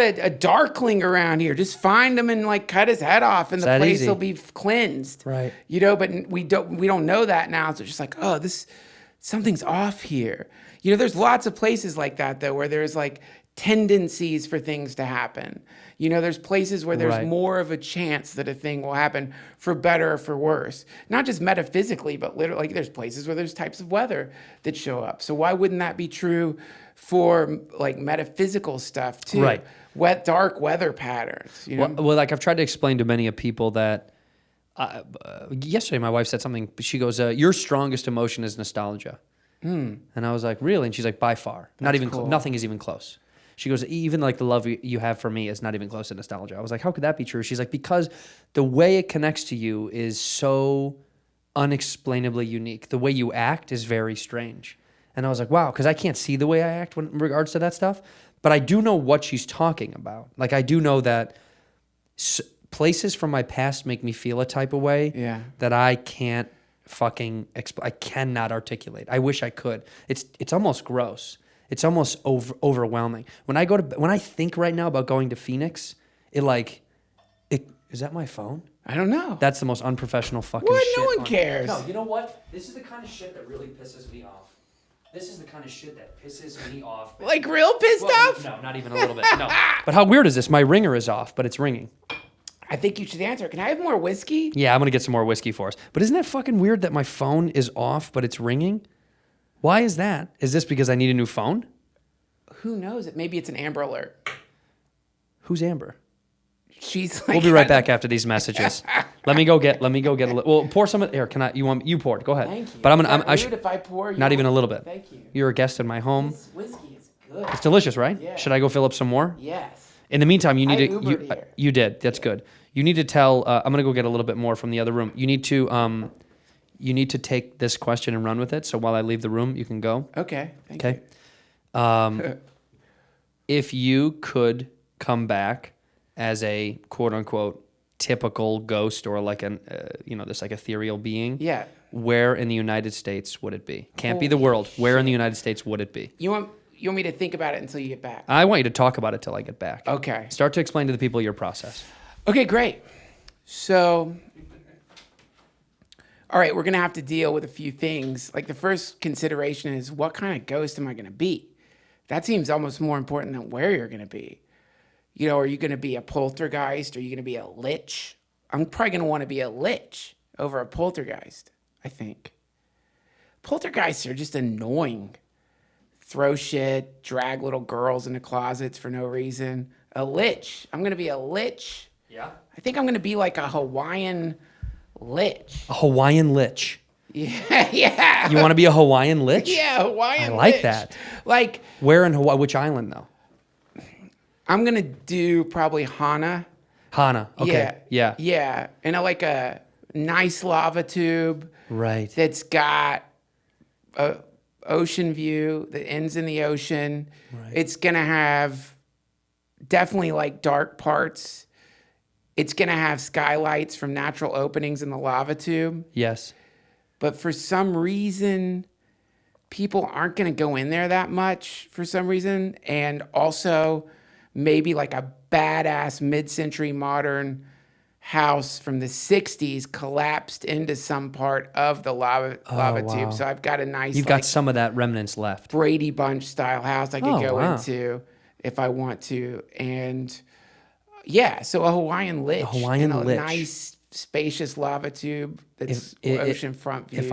a darkling around here. Just find him and like cut his head off, and the place will be cleansed.
Right.
You know, but we don't know that now. So it's just like, oh, something's off here. You know, there's lots of places like that though, where there's like tendencies for things to happen. You know, there's places where there's more of a chance that a thing will happen for better or for worse. Not just metaphysically, but literally, like there's places where there's types of weather that show up. So why wouldn't that be true for like metaphysical stuff too?
Right.
Dark weather patterns. You know?
Well, like I've tried to explain to many people that yesterday my wife said something. She goes, "Your strongest emotion is nostalgia," and I was like, "Really?" And she's like, "By far, not even
cool.
nothing is even close." She goes, "Even like the love you have for me is not even close to nostalgia." I was like, "How could that be true?" She's like, "Because the way it connects to you is so unexplainably unique. The way you act is very strange." And I was like, "Wow," because I can't see the way I act in regards to that stuff, but I do know what she's talking about. Like I do know that places from my past make me feel a type of way that I can't fucking I cannot articulate. I wish I could. It's almost gross. It's almost overwhelming. When I think right now about going to Phoenix, is that my phone?
I don't know.
That's the most unprofessional fucking
What?
shit.
No one cares.
No, you know what? This is the kind of shit that really pisses me off. This is the kind of shit that pisses me off.
Like real pissed off?
No, not even a little bit. No. But how weird is this? My ringer is off, but it's ringing.
I think you should answer. Can I have more whiskey?
Yeah, I'm going to get some more whiskey for us. But isn't that fucking weird that my phone is off, but it's ringing? Why is that? Is this because I need a new phone?
Who knows? Maybe it's an Amber Alert.
Who's Amber?
She's like.
We'll be right back after these messages. Let me go get a little. Well, pour some here. You pour it. Go ahead.
Thank you.
But
I should. If I pour,
not even a little bit.
Thank you.
You're a guest in my home.
This whiskey is good.
It's delicious, right?
Yeah.
Should I go fill up some more?
Yes.
In the meantime, you need
I
to.
Ubered here.
You did. That's good. You need to tell. I'm gonna go get a little bit more from the other room. You need to. You need to take this question and run with it. So while I leave the room, you can go.
Okay. Thank
Okay.
you.
If you could come back as a quote unquote typical ghost or like this like ethereal being,
Yeah.
where in the United States would it be? Can't be the world. Where in the United States would it be?
You want me to think about it until you get back?
I want you to talk about it till I get back.
Okay.
Start to explain to the people your process.
Okay, great. So, all right, we're going to have to deal with a few things. Like the first consideration is what kind of ghost am I going to be? That seems almost more important than where you're going to be. You know, are you going to be a poltergeist? Are you going to be a lich? I'm probably going to want to be a lich over a poltergeist, I think. Poltergeists are just annoying. Throw shit, drag little girls into closets for no reason. A lich. I'm going to be a lich.
Yeah.
I think I'm going to be like a Hawaiian lich.
A Hawaiian lich.
Yeah, yeah.
You want to be a Hawaiian lich?
Yeah, Hawaiian
I like
lich.
that.
Like,
Where in Hawaii? Which island though?
I'm going to do probably Hana.
Hana. Okay. Yeah.
Yeah. And like a nice lava tube.
Right.
That's got a ocean view that ends in the ocean.
Right.
It's going to have definitely like dark parts. It's going to have skylights from natural openings in the lava tube.
Yes.
But for some reason, people aren't going to go in there that much for some reason. And also maybe like a badass mid-century modern house from the 60s collapsed into some part of the lava
wow.
tube. So I've got a nice
You've got some of that remnants left.
Brady Bunch style house I could go
wow.
into if I want to. And yeah, so a Hawaiian lich.
Hawaiian
and a
lich.
nice spacious lava tube that's oceanfront views.
If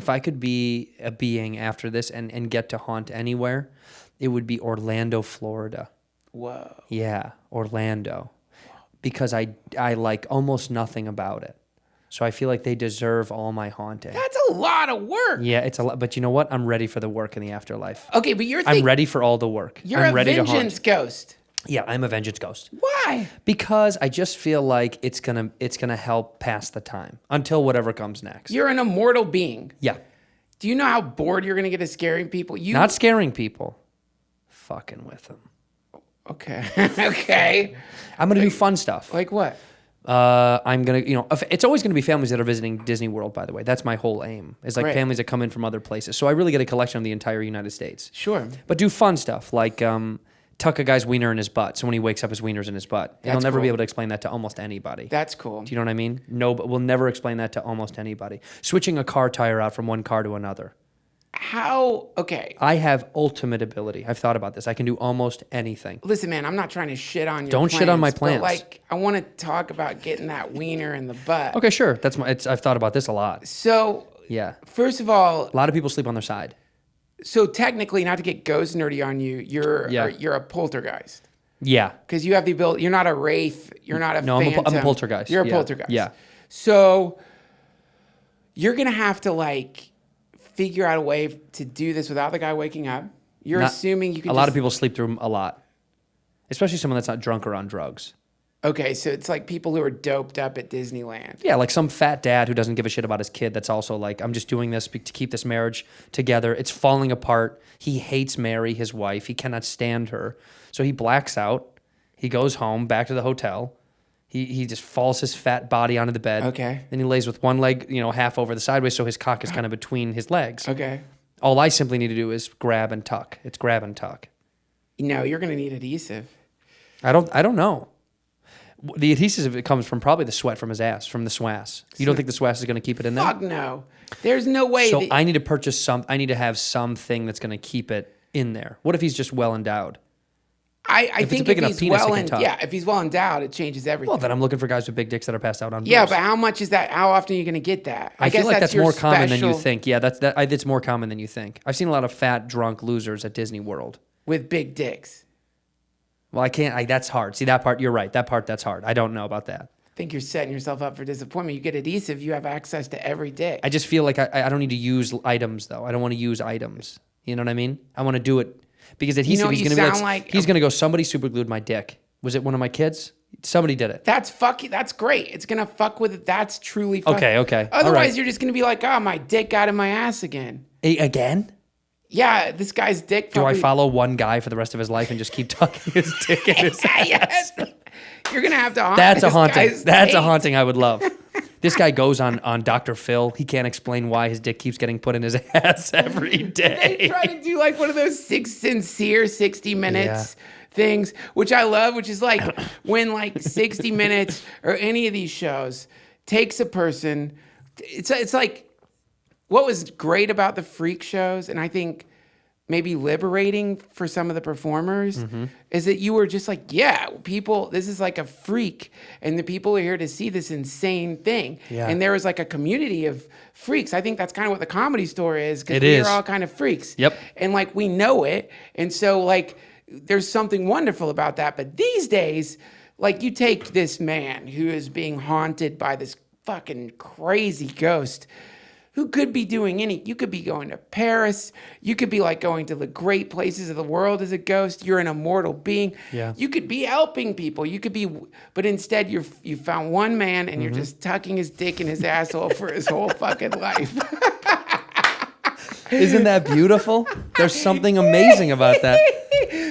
I could be a being after this and get to haunt anywhere, it would be Orlando, Florida.
Whoa.
Yeah, Orlando. Because I like almost nothing about it. So I feel like they deserve all my haunting.
That's a lot of work.
Yeah, it's a lot. But you know what? I'm ready for the work in the afterlife.
Okay, but
I'm ready for all the work.
You're
I'm
a
ready
vengeance
to haunt.
ghost.
Yeah, I'm a vengeance ghost.
Why?
Because I just feel like it's gonna help pass the time until whatever comes next.
You're an immortal being.
Yeah.
Do you know how bored you're gonna get of scaring people?
Not scaring people. Fucking with them.
Okay. Okay.
I'm gonna do fun stuff.
Like what?
I'm gonna, it's always gonna be families that are visiting Disney World. By the way, that's my whole aim. Is like
Right.
families that come in from other places. So I really get a collection of the entire United States.
Sure.
But do fun stuff like tuck a guy's wiener in his butt. So when he wakes up, his wiener's in his butt. And I'll
That's
never be
cool.
able to explain that to almost anybody.
That's cool.
Do you know what I mean? No, but we'll never explain that to almost anybody. Switching a car tire out from one car to another.
How? Okay.
I have ultimate ability. I've thought about this. I can do almost anything.
Listen, man, I'm not trying to shit on your
Don't shit on my
but,
plans.
like, I want to talk about getting that wiener in the butt.
Okay, sure. I've thought about this a lot.
So,
Yeah.
first of all,
A lot of people sleep on their side.
so technically, not to get ghost nerdy on you, you're a poltergeist.
Yeah.
Because you have the ability. You're not a wraith. You're not a
No, I'm a
phantom.
poltergeist.
You're a
Yeah.
poltergeist.
Yeah.
So you're gonna have to like figure out a way to do this without the guy waking up. You're
Not-
assuming you can.
A lot of people sleep through a lot, especially someone that's not drunk or on drugs.
Okay, so it's like people who are doped up at Disneyland.
Yeah, like some fat dad who doesn't give a shit about his kid. That's also like, I'm just doing this to keep this marriage together. It's falling apart. He hates Mary, his wife. He cannot stand her. So he blacks out. He goes home, back to the hotel. He just falls his fat body onto the bed.
Okay.
Then he lays with one leg, half over the sideways, so his cock is kind of between his legs.
Okay.
All I simply need to do is grab and tuck. It's grab and tuck.
No, you're gonna need adhesive.
I don't know. The adhesive, it comes from probably the sweat from his ass, from the swass. You don't think the swass is going to keep it in there?
Fuck no. There's no way.
So
that-
I need to purchase I need to have something that's going to keep it in there. What if he's just well endowed?
I
it's a
think
big
if
enough
he's
penis, it
well
can tuck.
if he's well endowed, it changes everything.
Well, then I'm looking for guys with big dicks that are passed out on
Yeah,
booze.
but how much is that? How often are you going to get that?
I feel like that's
your
more common than you
special-
think. Yeah, it's more common than you think. I've seen a lot of fat, drunk losers at Disney World.
with big dicks.
Well, I can't. That's hard. See, that part, you're right. That part, that's hard. I don't know about that.
I think you're setting yourself up for disappointment. You get adhesive, you have access to every dick.
I just feel like I don't need to use items, though. I don't want to use items. You know what I mean? I want to do it because adhesive,
what
he's
you
going to be
sound
like,
like?
he's going to go, somebody super glued my dick. Was it one of my kids? Somebody did it.
That's great. It's gonna fuck with it. That's truly
Okay, okay. All
Otherwise,
right.
you're just gonna be like, oh, my dick got in my ass again.
Again?
Yeah, this guy's dick.
Do I
probably-
follow one guy for the rest of his life and just keep tucking his dick in his ass?
Yes. You're gonna have to haunt
That's a
this
haunting.
guy's
That's a
taint.
haunting I would love. This guy goes on Dr. Phil. He can't explain why his dick keeps getting put in his ass every
They
day.
try to do like one of those sincere 60 minutes things, which I love, which is like when like 60 Minutes or any of these shows takes a person. It's like what was great about the freak shows, and I think maybe liberating for some of the performers is that you were just like, yeah, people, this is like a freak, and the people are here to see this insane thing.
Yeah.
And there was like a community of freaks. I think that's kind of what the Comedy Store is, because
It
we
is.
are all kind of freaks.
Yep.
And like we know it, and so like there's something wonderful about that. But these days, like you take this man who is being haunted by this fucking crazy ghost, who could be doing you could be going to Paris. You could be like going to the great places of the world as a ghost. You're an immortal being.
Yeah.
You could be helping people. You could be, but instead you found one man and you're just tucking his dick in his asshole for his whole fucking life.
Isn't that beautiful? There's something amazing about that.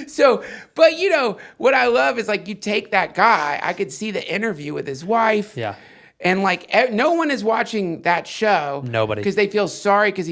So, but you know, what I love is like you take that guy, I could see the interview with his wife.
Yeah.
And like no one is watching that show.
Nobody.
Because they feel sorry because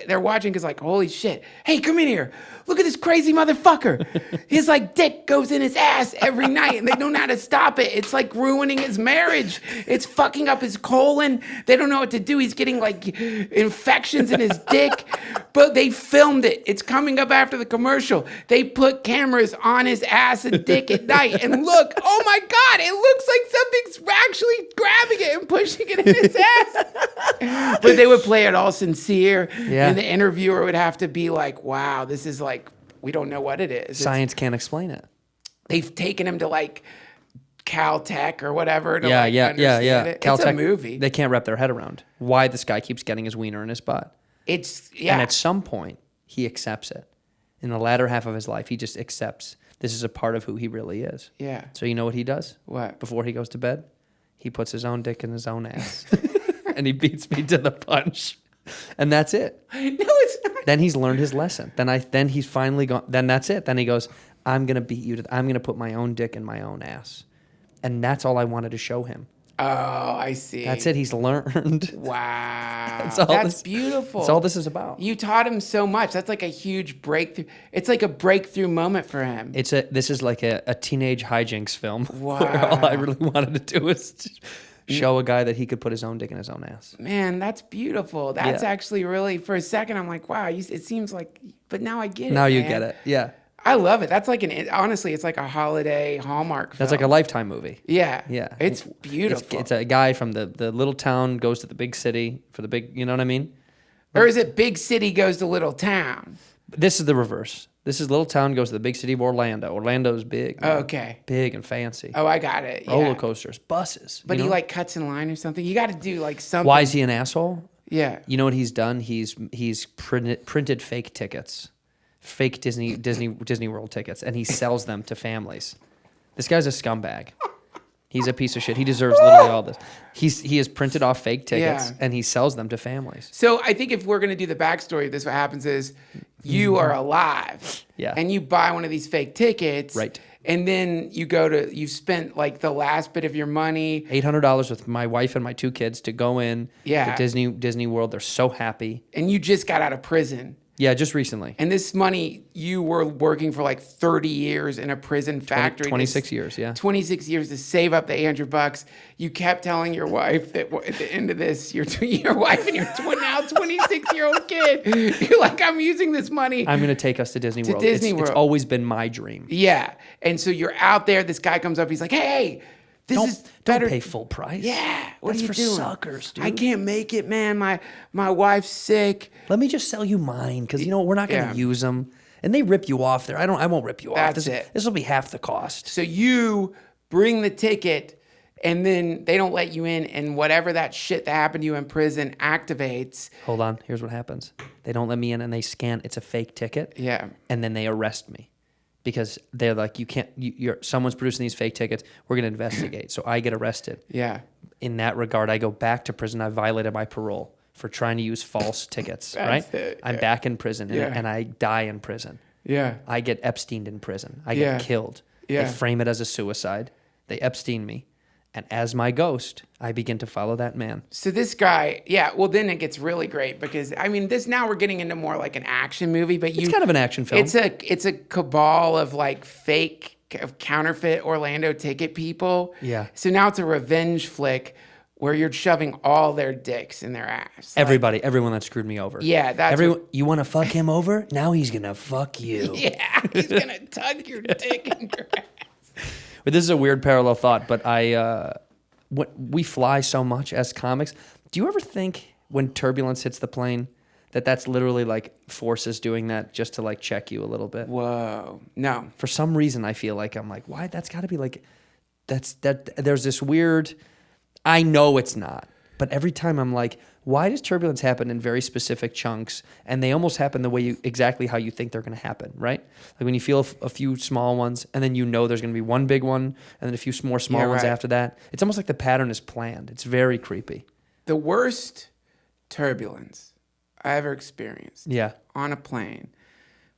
they're watching because like, holy shit. Hey, come in here. Look at this crazy motherfucker. His like dick goes in his ass every night and they don't know how to stop it. It's like ruining his marriage. It's fucking up his colon. They don't know what to do. He's getting like infections in his dick. But they filmed it. It's coming up after the commercial. They put cameras on his ass and dick at night. And look, oh my God, it looks like something's actually grabbing it and pushing it in his ass. But they would play it all sincere.
Yeah.
And the interviewer would have to be like, wow, this is like, we don't know what it is.
Science can't explain it.
They've taken him to like Caltech or whatever to
Yeah.
understand it. It's a movie.
They can't wrap their head around why this guy keeps getting his wiener in his butt.
And
And at some point, he accepts it. In the latter half of his life, he just accepts This is a part of who he really is.
Yeah.
So you know what he does?
What?
Before he goes to bed? He puts his own dick in his own ass. And he beats me to the punch. And that's it.
No, it's not.
Then he's learned his lesson. Then he's finally gone. Then that's it. Then he goes, I'm going to beat you. I'm going to put my own dick in my own ass. And that's all I wanted to show him.
Oh, I see.
That's it. He's learned.
Wow.
all
That's beautiful.
That's all this is about.
You taught him so much. That's like a huge breakthrough. It's like a breakthrough moment for him.
This is like a teenage hijinks film.
Wow.
Where all I really wanted to do was just show a guy that he could put his own dick in his own ass.
Man, that's beautiful. That's
Yeah.
actually really, for a second, I'm like, wow, it seems like, but now I get it.
Now you
man.
get it. Yeah.
I love it. That's like honestly, it's like a holiday Hallmark film.
That's like a Lifetime movie.
Yeah.
Yeah.
It's beautiful.
It's a guy from the little town goes to the big city for the big, you know what I mean?
Or is it big city goes to little town?
This is the reverse. This is little town goes to the big city of Orlando. Orlando's big. man.
Okay.
Big and fancy.
Oh, I got it. Yeah.
Roller coasters, buses.
But
you
he
know?
like cuts in line or something. You got to do like something.
Why is he an asshole?
Yeah.
You know what he's done? He's printed fake tickets, fake Disney World tickets, and he sells them to families. This guy's a scumbag. He's a piece of shit. He deserves literally all this. He has printed off fake tickets
Yeah.
and he sells them to families.
So I think if we're gonna do the backstory of this, what happens is you are alive.
Yeah.
And you buy one of these fake tickets.
Right.
And then you've spent like the last bit of your money.
$800 with my wife and my 2 kids to go in
Yeah.
to Disney World. They're so happy.
And you just got out of prison.
Yeah, just recently.
And this money, you were working for like 30 years in a prison factory.
26 years, yeah.
26 years to save up the $800. You kept telling your wife that at the end of this, your wife and your now 26-year-old kid, you're like, I'm using this money.
I'm going to take us to Disney World.
Disney
It's
World.
always been my dream.
Yeah. And so you're out there. This guy comes up. He's like, hey, this is better.
Don't pay full price.
Yeah. What
That's
are you
for
doing?
suckers, dude.
I can't make it, man. My wife's sick.
Let me just sell you mine because, we're not going to
Yeah.
use them. And they rip you off there. I won't rip you off.
That's it.
This will be half the cost.
So you bring the ticket and then they don't let you in, and whatever that shit that happened to you in prison activates.
Hold on. Here's what happens. They don't let me in and they scan. It's a fake ticket.
Yeah.
And then they arrest me because they're like, you can't, someone's producing these fake tickets. We're going to investigate. So I get arrested.
Yeah.
In that regard, I go back to prison. I violated my parole for trying to use false tickets, right?
it,
I'm
yeah.
back in prison
Yeah.
and I die in prison.
Yeah.
I get Epsteined in prison. I
Yeah.
get killed.
Yeah.
They frame it as a suicide. They Epstein me. And as my ghost, I begin to follow that man.
So this guy, yeah, well then it gets really great because now we're getting into more like an action movie, but
It's kind of an action film.
It's a cabal of like of counterfeit Orlando ticket people.
Yeah.
So now it's a revenge flick where you're shoving all their dicks in their ass.
Everyone that screwed me over.
Yeah, that's
everyone. You want to fuck him over? Now he's gonna fuck you.
Yeah, he's gonna tug your dick in your ass.
But this is a weird parallel thought. But we fly so much as comics. Do you ever think when turbulence hits the plane that's literally like forces doing that just to like check you a little bit?
Whoa, no.
For some reason, I feel like I'm like, why? That's got to be like, there's this weird. I know it's not, but every time I'm like, why does turbulence happen in very specific chunks, and they almost happen the way exactly how you think they're going to happen, right? Like when you feel a few small ones, and then there's going to be one big one, and then a few more small ones
right.
after that. It's almost like the pattern is planned. It's very creepy.
The worst turbulence I ever experienced
Yeah.
on a plane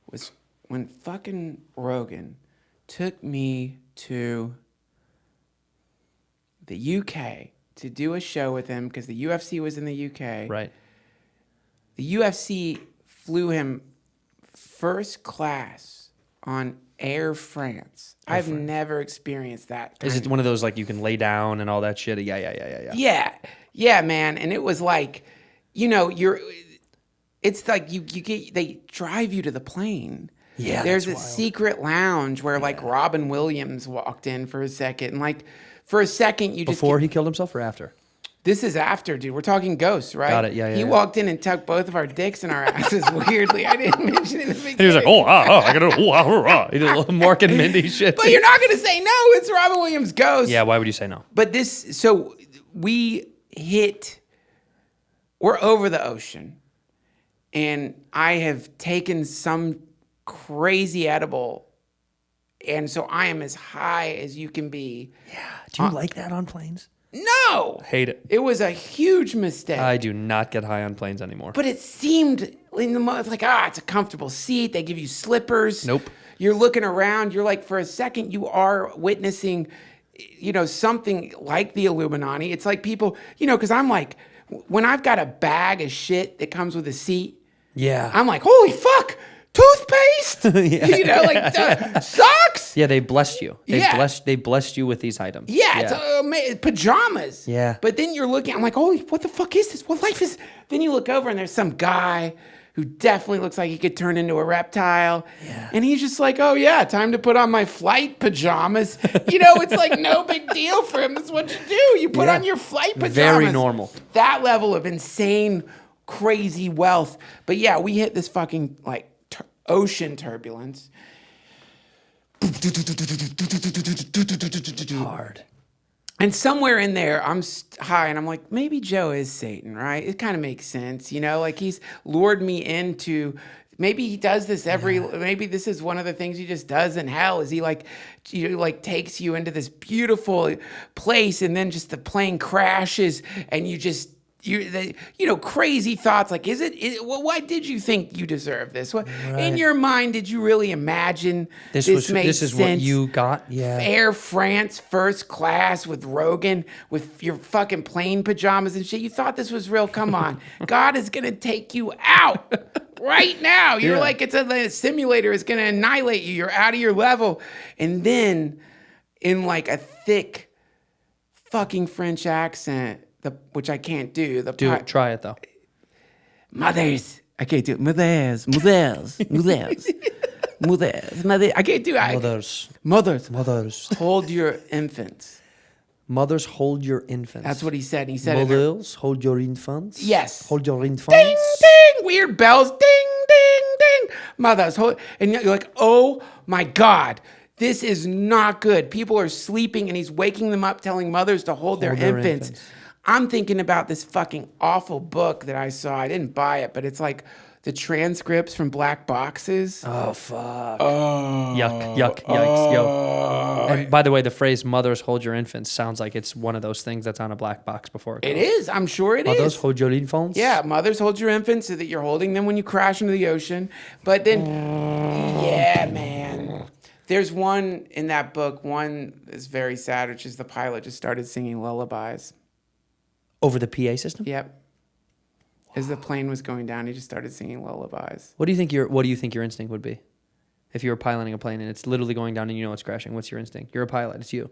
was when fucking Rogan took me to the UK to do a show with him because the UFC was in the UK.
Right.
The UFC flew him first class on Air France. I've never experienced that.
Is it one of those like you can lay down and all that shit? Yeah.
Yeah, man. And it was like, it's like they drive you to the plane.
Yeah,
There's a
that's wild.
secret lounge where like Robin Williams walked in for a second. And like for a second you
Before
just
he killed himself or after?
This is after, dude. We're talking ghosts, right?
Got it, yeah,
He
yeah.
walked in and tucked both of our dicks in our asses weirdly. I didn't mention it in the beginning.
He was like, I gotta, he did a little Mork and Mindy shit.
But you're not going to say no. It's Robin Williams' ghost.
Yeah, why would you say no?
But so we're over the ocean, and I have taken some crazy edible, And so I am as high as you can be.
Do you like that on planes?
No!
Hate it.
It was a huge mistake.
I do not get high on planes anymore.
But it seemed in the it's like, it's a comfortable seat. They give you slippers.
Nope.
You're looking around. You're like, for a second, you are witnessing, something like the Illuminati. It's like people, because I'm like, when I've got a bag of shit that comes with a seat,
Yeah.
I'm like, holy fuck, toothpaste, socks.
Yeah, they blessed you. They
Yeah.
blessed you with these items.
Yeah, it's pajamas.
Yeah.
But then you're looking, I'm like, holy, what the fuck is this? What life is? Then you look over and there's some guy who definitely looks like he could turn into a reptile. Yeah. And he's just like, oh yeah, time to put on my flight pajamas. It's like no big deal for him. That's what you do. You put on your flight pajamas.
Very normal.
That level of insane, crazy wealth. But yeah, we hit this fucking ocean turbulence.
Hard.
And somewhere in there, I'm high, and I'm like, maybe Joe is Satan, right? It kind of makes sense, Like he's lured me into. Maybe he does this maybe this is one of the things he just does in hell. Is he takes you into this beautiful place, and then just the plane crashes, and crazy thoughts like, why did you think you deserve this? What in your mind did you really imagine this made
this is
sense?
what you got? Yeah.
Air France first class with Rogan with your fucking plane pajamas and shit. You thought this was real? Come on. God is going to take you out right now. You're like, the simulator is going to annihilate you. You're out of your level. And then in like a thick fucking French accent, which I can't do.
Try it though.
Mothers. I can't do it. Mothers. I can't do it. Mothers. Hold your infants.
Mothers, hold your infants.
That's what he said. He said
Mothers, hold your infants.
Yes.
Hold your infants.
Ding, ding. Weird bells. Ding, ding, ding. Mothers, hold. And you're like, oh my God. This is not good. People are sleeping and he's waking them up telling mothers to hold their infants. I'm thinking about this fucking awful book that I saw. I didn't buy it, but it's like the transcripts from black boxes.
Oh, fuck. Oh. Yuck, yikes, yo. And by the way, the phrase mothers hold your infants sounds like it's one of those things that's on a black box before it goes.
It is. I'm sure it is.
Mothers hold your infants?
Yeah, mothers hold your infants so that you're holding them when you crash into the ocean. But then, yeah, man. There's one in that book, one is very sad, which is the pilot just started singing lullabies.
Over the PA system?
Yep. As the plane was going down, he just started singing lullabies.
What do you think your instinct would be? If you were piloting a plane and it's literally going down and you know it's crashing, what's your instinct? You're a pilot, it's you.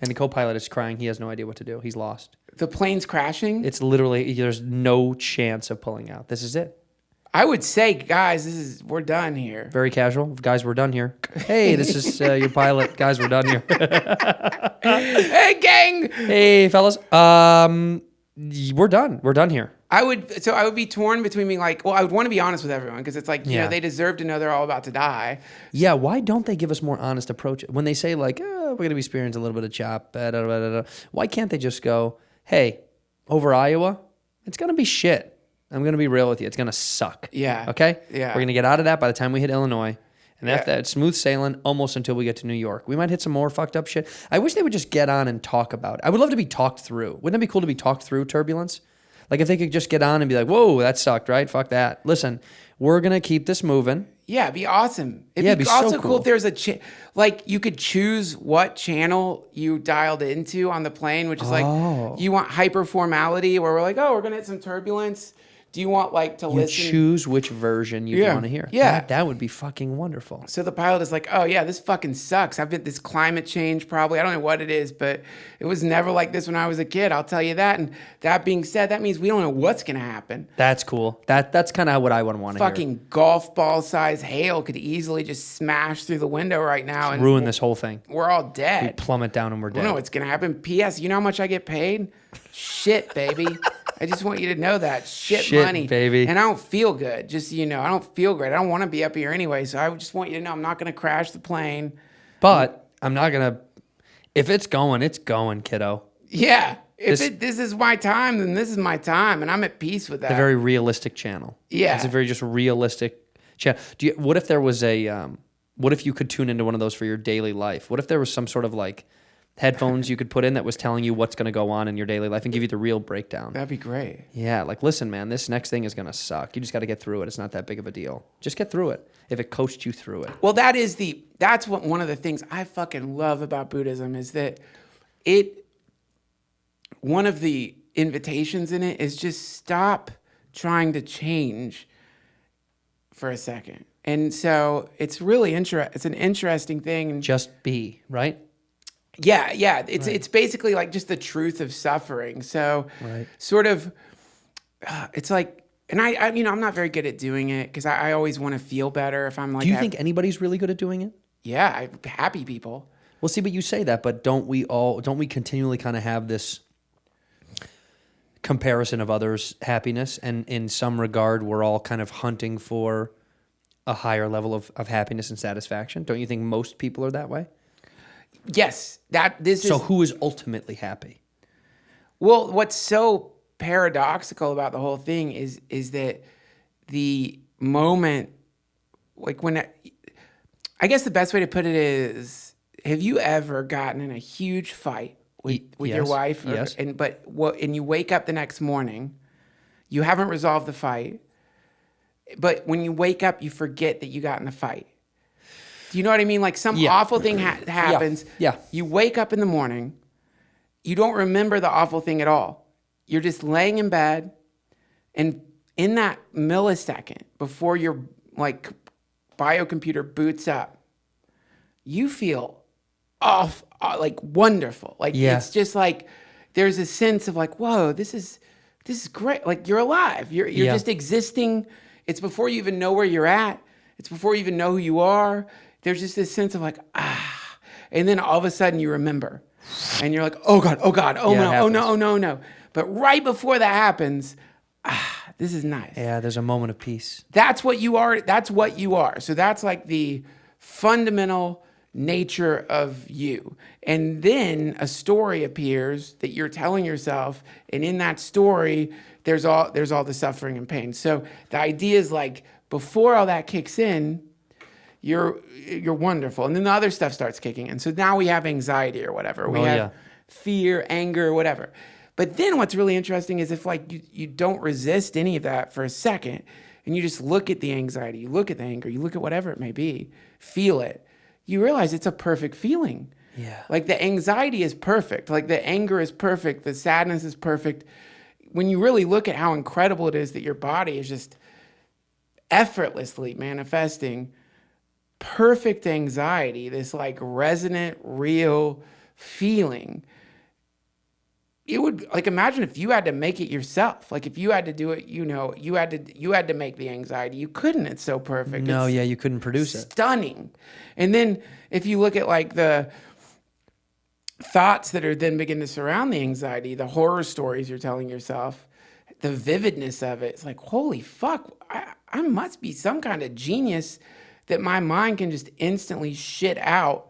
And the co-pilot is crying, he has no idea what to do. He's lost.
The plane's crashing?
It's literally, there's no chance of pulling out. This is it.
I would say, guys, we're done here.
Very casual. Guys, we're done here. Hey, this is your pilot. Guys, we're done here.
Hey, gang!
Hey, fellas. We're done. We're done here.
I would be torn between being like, well, I would want to be honest with everyone because it's like, they deserve to know they're all about to die.
Yeah, why don't they give us more honest approach? When they say like, we're going to be experiencing a little bit of chop, why can't they just go, hey, over Iowa, it's going to be shit. I'm going to be real with you. It's going to suck.
Yeah.
Okay?
Yeah.
We're going to get out of that by the time we hit Illinois. And after that, smooth sailing almost until we get to New York. We might hit some more fucked up shit. I wish they would just get on and talk about it. I would love to be talked through. Wouldn't that be cool to be talked through turbulence? Like if they could just get on and be like, whoa, that sucked, right? Fuck that. Listen, we're going to keep this moving.
Yeah, it'd be awesome.
It'd be
also
so
cool if there's like you could choose what channel you dialed into on the plane, which is like you want hyper formality where we're like, we're going to hit some turbulence. Do you want like to listen?
Choose which version you want to hear.
Yeah.
That would be fucking wonderful.
So the pilot is like, oh yeah, this fucking sucks. I've been this climate change probably. I don't know what it is, but it was never like this when I was a kid. I'll tell you that. And that being said, that means we don't know what's going to happen.
That's cool. That's kind of what I would want to hear.
Fucking golf ball size hail could easily just smash through the window right now. And
ruin this whole thing.
We're all dead.
We plummet down and we're
I
dead.
don't know what's going to happen. P.S. You know how much I get paid? Shit, baby. I just want you to know that. Shit money.
Baby.
And I don't feel good. Just so you know, I don't feel great. I don't want to be up here anyway. So I just want you to know I'm not going to crash the plane.
But I'm not going to. If it's going, kiddo.
Yeah. If this is my time, then this is my time. And I'm at peace with that.
It's a very realistic channel.
Yeah.
It's a very just realistic channel. What if there was a what if you could tune into one of those for your daily life? What if there was some sort of like headphones you could put in that was telling you what's going to go on in your daily life and give you the real breakdown?
That'd be great.
Yeah, like, listen, man, this next thing is going to suck. You just got to get through it. It's not that big of a deal. Just get through it. If it coached you through it.
Well, that's what one of the things I fucking love about Buddhism is that one of the invitations in it is just stop trying to change for a second. And so it's really it's an interesting thing.
Just be, right?
Yeah. It's basically like just the truth of suffering. So sort of, it's like, and I I'm not very good at doing it because I always want to feel better if I'm like.
Do you think anybody's really good at doing it?
Yeah, happy people.
Well, see, but you say that, but don't we continually kind of have this comparison of others' happiness? And in some regard, we're all kind of hunting for a higher level of happiness and satisfaction. Don't you think most people are that way?
Yes,
So who is ultimately happy?
Well, what's so paradoxical about the whole thing is that the moment, like I guess the best way to put it is, have you ever gotten in a huge fight with your wife?
Yes.
And you wake up the next morning, you haven't resolved the fight, but when you wake up, you forget that you got in the fight. Do you know what I mean? Like some awful thing happens.
Yeah.
You wake up in the morning, you don't remember the awful thing at all. You're just laying in bed, and in that millisecond before your like biocomputer boots up, you feel like wonderful. Like it's just like there's a sense of like, whoa, this is great. Like you're alive. You're just existing. It's before you even know where you're at. It's before you even know who you are. There's just this sense of like, and then all of a sudden you remember, and you're like, oh God, no. But right before that happens, this is nice.
Yeah, there's a moment of peace.
That's what you are. That's what you are. So that's like the fundamental nature of you. And then a story appears that you're telling yourself, and in that story, there's all the suffering and pain. So the idea is like before all that kicks in, you're wonderful, and then the other stuff starts kicking in. So now we have anxiety or whatever. We have fear, anger, whatever. But then what's really interesting is if like you don't resist any of that for a second, and you just look at the anxiety, you look at the anger, you look at whatever it may be, feel it, you realize it's a perfect feeling.
Yeah.
Like the anxiety is perfect. Like the anger is perfect. The sadness is perfect. When you really look at how incredible it is that your body is just effortlessly manifesting perfect anxiety, this like resonant, real feeling. It would like imagine if you had to make it yourself. Like if you had to do it, you had to make the anxiety. You couldn't. It's so perfect.
No, you couldn't produce it.
Stunning. And then if you look at like the thoughts that are then begin to surround the anxiety, the horror stories you're telling yourself, the vividness of it, it's like, holy fuck, I must be some kind of genius that my mind can just instantly shit out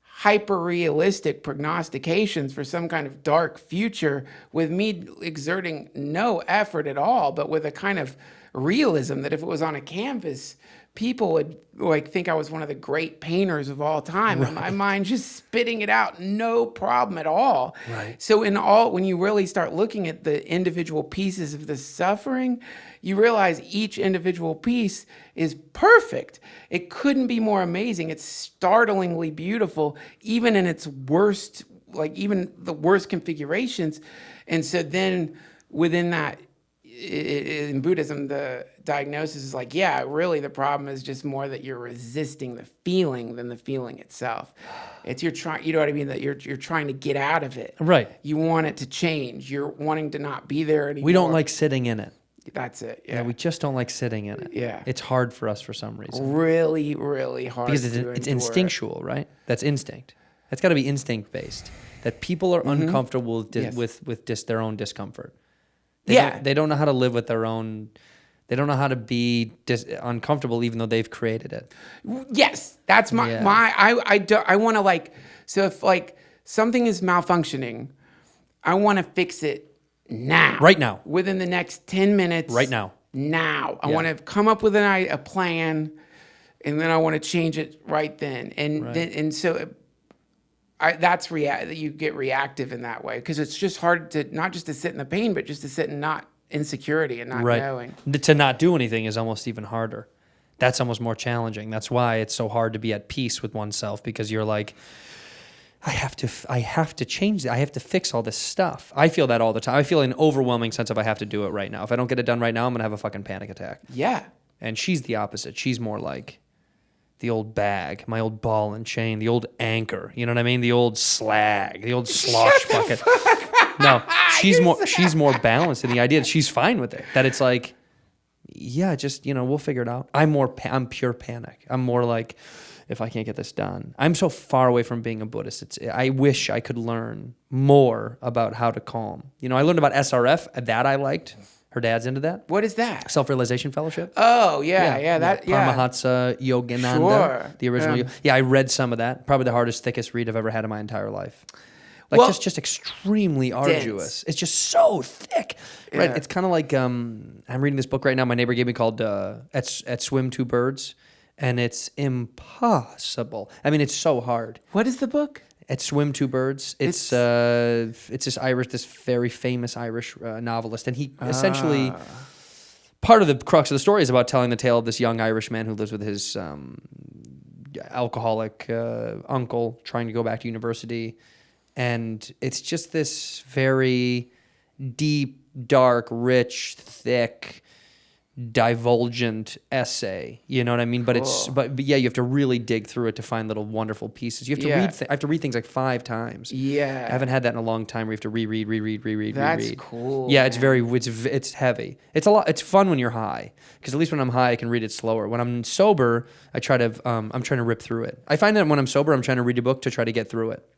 hyper-realistic prognostications for some kind of dark future with me exerting no effort at all, but with a kind of realism that if it was on a canvas, people would like think I was one of the great painters of all time. Right. And my mind just spitting it out, no problem at all.
Right.
So when you really start looking at the individual pieces of the suffering, you realize each individual piece is perfect. It couldn't be more amazing. It's startlingly beautiful, even in its worst, like even the worst configurations. And so then within that, in Buddhism, the diagnosis is like, yeah, really the problem is just more that you're resisting the feeling than the feeling itself. It's you're trying, you know what I mean? That you're trying to get out of it.
Right.
You want it to change. You're wanting to not be there anymore.
We don't like sitting in it.
That's it.
Yeah, we just don't like sitting in it.
Yeah.
It's hard for us for some reason.
Really, really hard
because
to
it's
endure.
instinctual, right? That's instinct. That's got to be instinct based. That people are uncomfortable with their own discomfort. They don't know how to live with their own. They don't know how to be uncomfortable, even though they've created it.
Yes, that's I want to like. So if like something is malfunctioning, I want to fix it now.
Right now.
Within the next 10 minutes.
Right now.
Now. I want to come up with a plan. and then I want to change it right then. And so that's you get reactive in that way, because it's just hard to not just to sit in the pain, but just to sit in not insecurity and not knowing.
To not do anything is almost even harder. That's almost more challenging. That's why it's so hard to be at peace with oneself, because you're like, I have to change that. I have to fix all this stuff. I feel that all the time. I feel an overwhelming sense of I have to do it right now. If I don't get it done right now, I'm going to have a fucking panic attack.
Yeah.
And she's the opposite. She's more like the old bag, my old ball and chain, the old anchor. You know what I mean? The old slag, the old slosh bucket. No, she's more balanced in the idea that she's fine with it. That it's like, yeah, just, we'll figure it out. I'm pure panic. I'm more like, if I can't get this done. I'm so far away from being a Buddhist. I wish I could learn more about how to calm. I learned about SRF. That I liked. Her dad's into that.
What is that?
Self-Realization Fellowship.
Oh, yeah.
Paramahansa Yogananda.
Sure.
The original. I read some of that. Probably the hardest, thickest read I've ever had in my entire life. Just extremely arduous. It's just so thick. Yeah. Right. It's kind of like, I'm reading this book right now my neighbor gave me called At Swim Two Birds. And it's impossible. I mean, it's so hard.
What is the book?
At Swim Two Birds. It's this very famous Irish novelist, and he essentially, part of the crux of the story is about telling the tale of this young Irish man who lives with his alcoholic uncle, trying to go back to university, and it's just this very deep, dark, rich, thick, divulgent essay, you know what I mean? Cool. But you have to really dig through it to find little wonderful pieces. You have to read. I have to read things like 5 times.
Yeah,
I haven't had that in a long time. Where you have to reread.
That's cool.
Yeah,
man.
it's heavy. It's a lot. It's fun when you're high, because at least when I'm high, I can read it slower. When I'm sober, I try to. I'm trying to rip through it. I find that when I'm sober, I'm trying to read a book to try to get through it.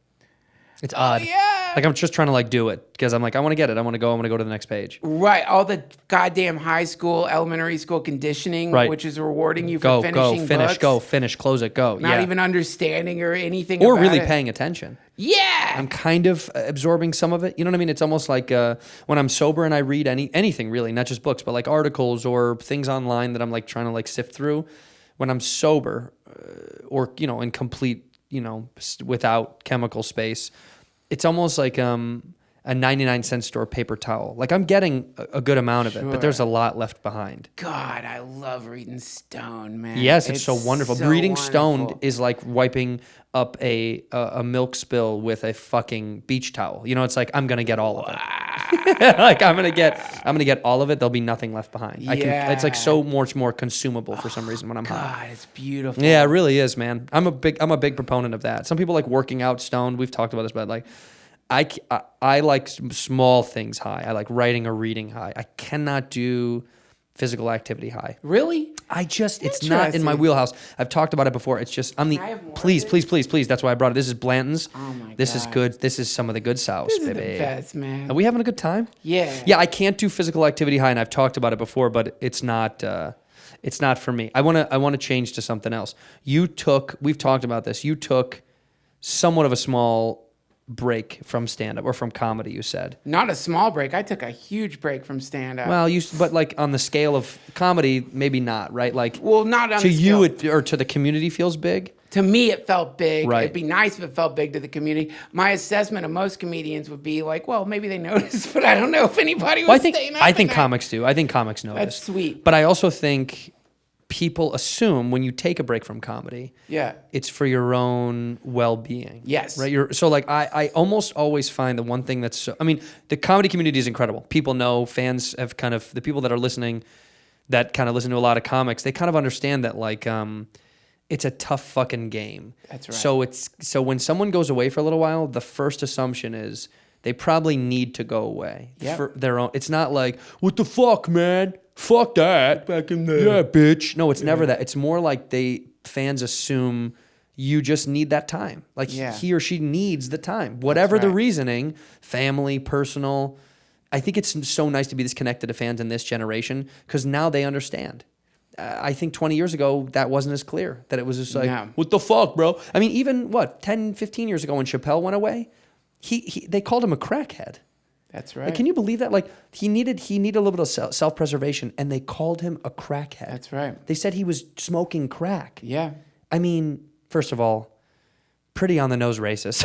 It's odd.
Yeah.
Like I'm just trying to do it because I'm like, I want to get it. I want to go to the next page.
Right. All the goddamn high school, elementary school conditioning, which is rewarding you for finishing
finish, close it, go.
Not even understanding or anything
or
about
really
it.
paying attention.
Yeah.
I'm kind of absorbing some of it. You know what I mean? It's almost like when I'm sober and I read anything really, not just books, but like articles or things online that I'm like trying to like sift through. When I'm sober or, in complete, without chemical space, it's almost like a 99-cent store paper towel. Like I'm getting a good amount of it, but there's a lot left behind.
God, I love reading Stone, man.
Yes, it's so wonderful.
So
Reading
wonderful.
Stone is like wiping up a milk spill with a fucking beach towel. It's like I'm gonna get all of it. Like I'm gonna get all of it. There'll be nothing left behind.
Yeah.
It's like so much more consumable for some reason when I'm high.
God, it's beautiful.
Yeah, it really is, man. I'm a big proponent of that. Some people like working out stoned. We've talked about this, but like I like small things high. I like writing or reading high. I cannot do physical activity high.
Really?
It's not in my wheelhouse. I've talked about it before. It's just, please. That's why I brought it. This is Blanton's.
Oh my God.
This is good. This is some of the good sauce,
This
baby.
is the best, man.
Are we having a good time?
Yeah.
Yeah, I can't do physical activity high, and I've talked about it before, but it's not for me. I want to change to something else. We've talked about this. You took somewhat of a small break from stand-up or from comedy, you said.
Not a small break. I took a huge break from stand-up.
Well, but like on the scale of comedy, maybe not, right? Like,
well, not on
to
the
you
scale.
or to the community feels big.
To me, it felt big.
Right.
It'd be nice if it felt big to the community. My assessment of most comedians would be like, well, maybe they noticed, but I don't know if anybody was staying up.
I think comics do. I think comics notice.
That's sweet.
But I also think people assume when you take a break from comedy, it's for your own well-being.
Yes.
Right? So like I almost always find the one thing the comedy community is incredible. People know, fans have kind of, the people that are listening that kind of listen to a lot of comics, they kind of understand that like it's a tough fucking game.
That's right.
So when someone goes away for a little while, the first assumption is they probably need to go away for their own. It's not like, what the fuck, man? Fuck that. Back in there. Yeah, bitch. No, it's never that. It's more like fans assume you just need that time. Like he or she needs the time. Whatever the reasoning, family, personal. I think it's so nice to be this connected to fans in this generation because now they understand. I think 20 years ago, that wasn't as clear. That it was just like, what the fuck, bro? I mean, even 10, 15 years ago when Chappelle went away, they called him a crackhead.
That's right.
Like, can you believe that? Like, he needed a little bit of self-preservation, and they called him a crackhead.
That's right.
They said he was smoking crack.
Yeah.
I mean, first of all, pretty on the nose racist.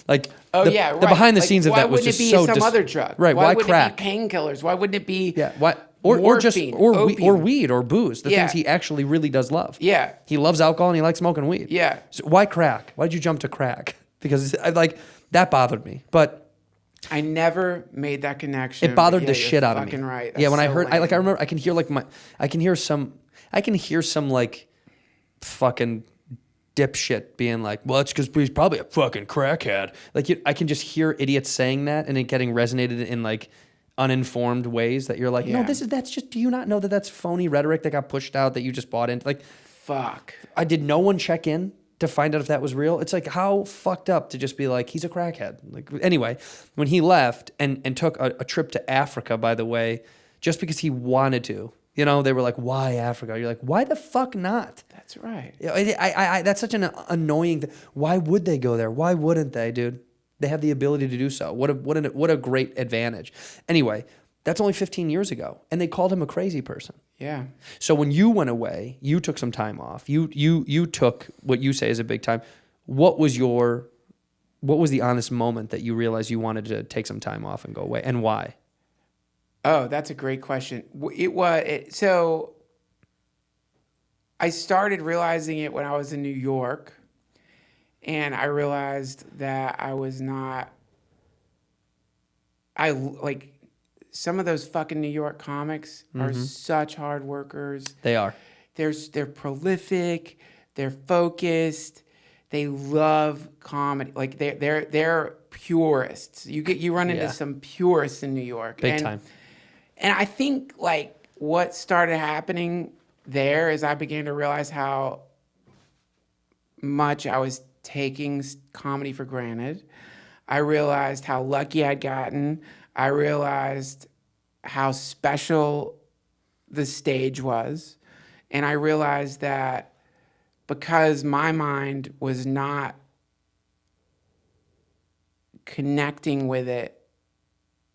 Like,
Oh
the,
yeah, right.
the behind the scenes of
why
that was
wouldn't
just
it be
so
some other drug?
Right? Why
wouldn't
crack?
it be painkillers? Why wouldn't it be?
Yeah. Why? Or just
morphine,
or
opium?
weed or booze. The
Yeah.
things he actually really does love.
Yeah.
He loves alcohol and he likes smoking weed.
Yeah.
So why crack? Why'd you jump to crack? Because like that bothered me. But
I never made that connection.
it bothered
but
the
yeah,
shit
you're
out of me.
Fucking right.
Yeah, when
That's
I
so
heard, I
lame.
remember, I can hear some like fucking dipshit being like, well, it's because he's probably a fucking crackhead. Like, I can just hear idiots saying that and it getting resonated in like uninformed ways that you're like, no,
Yeah.
that's just, do you not know that that's phony rhetoric that got pushed out that you just bought into? Like,
Fuck.
did no one check in to find out if that was real? It's like, how fucked up to just be like, he's a crackhead. Like, anyway, when he left and took a trip to Africa, by the way, just because he wanted to, you know, they were like, why Africa? You're like, why the fuck not?
That's right.
You know, I that's such an annoying thing. Why would they go there? Why wouldn't they, dude? They have the ability to do so. What a great advantage. Anyway, that's only 15 years ago, and they called him a crazy person.
Yeah.
So when you went away, you took some time off. You took what you say is a big time. What was the honest moment that you realized you wanted to take some time off and go away, and why?
Oh, that's a great question. So I started realizing it when I was in New York, and I realized that I was not. Like some of those fucking New York comics are such hard workers.
They are.
They're prolific. They're focused. They love comedy. Like they're purists. You run into
Yeah.
some purists in New York.
Big time.
And I think like what started happening there is I began to realize how much I was taking comedy for granted. I realized how lucky I'd gotten. I realized how special the stage was. And I realized that because my mind was not connecting with it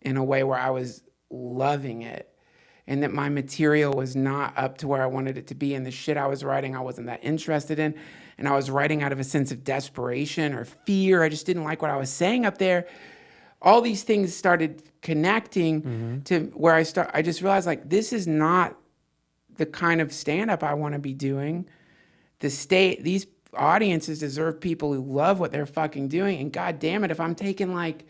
in a way where I was loving it, and that my material was not up to where I wanted it to be, and the shit I was writing I wasn't that interested in, and I was writing out of a sense of desperation or fear. I just didn't like what I was saying up there. All these things started connecting to where I just realized like this is not the kind of stand-up I want to be doing. These audiences deserve people who love what they're fucking doing, and god damn it, if I'm taking like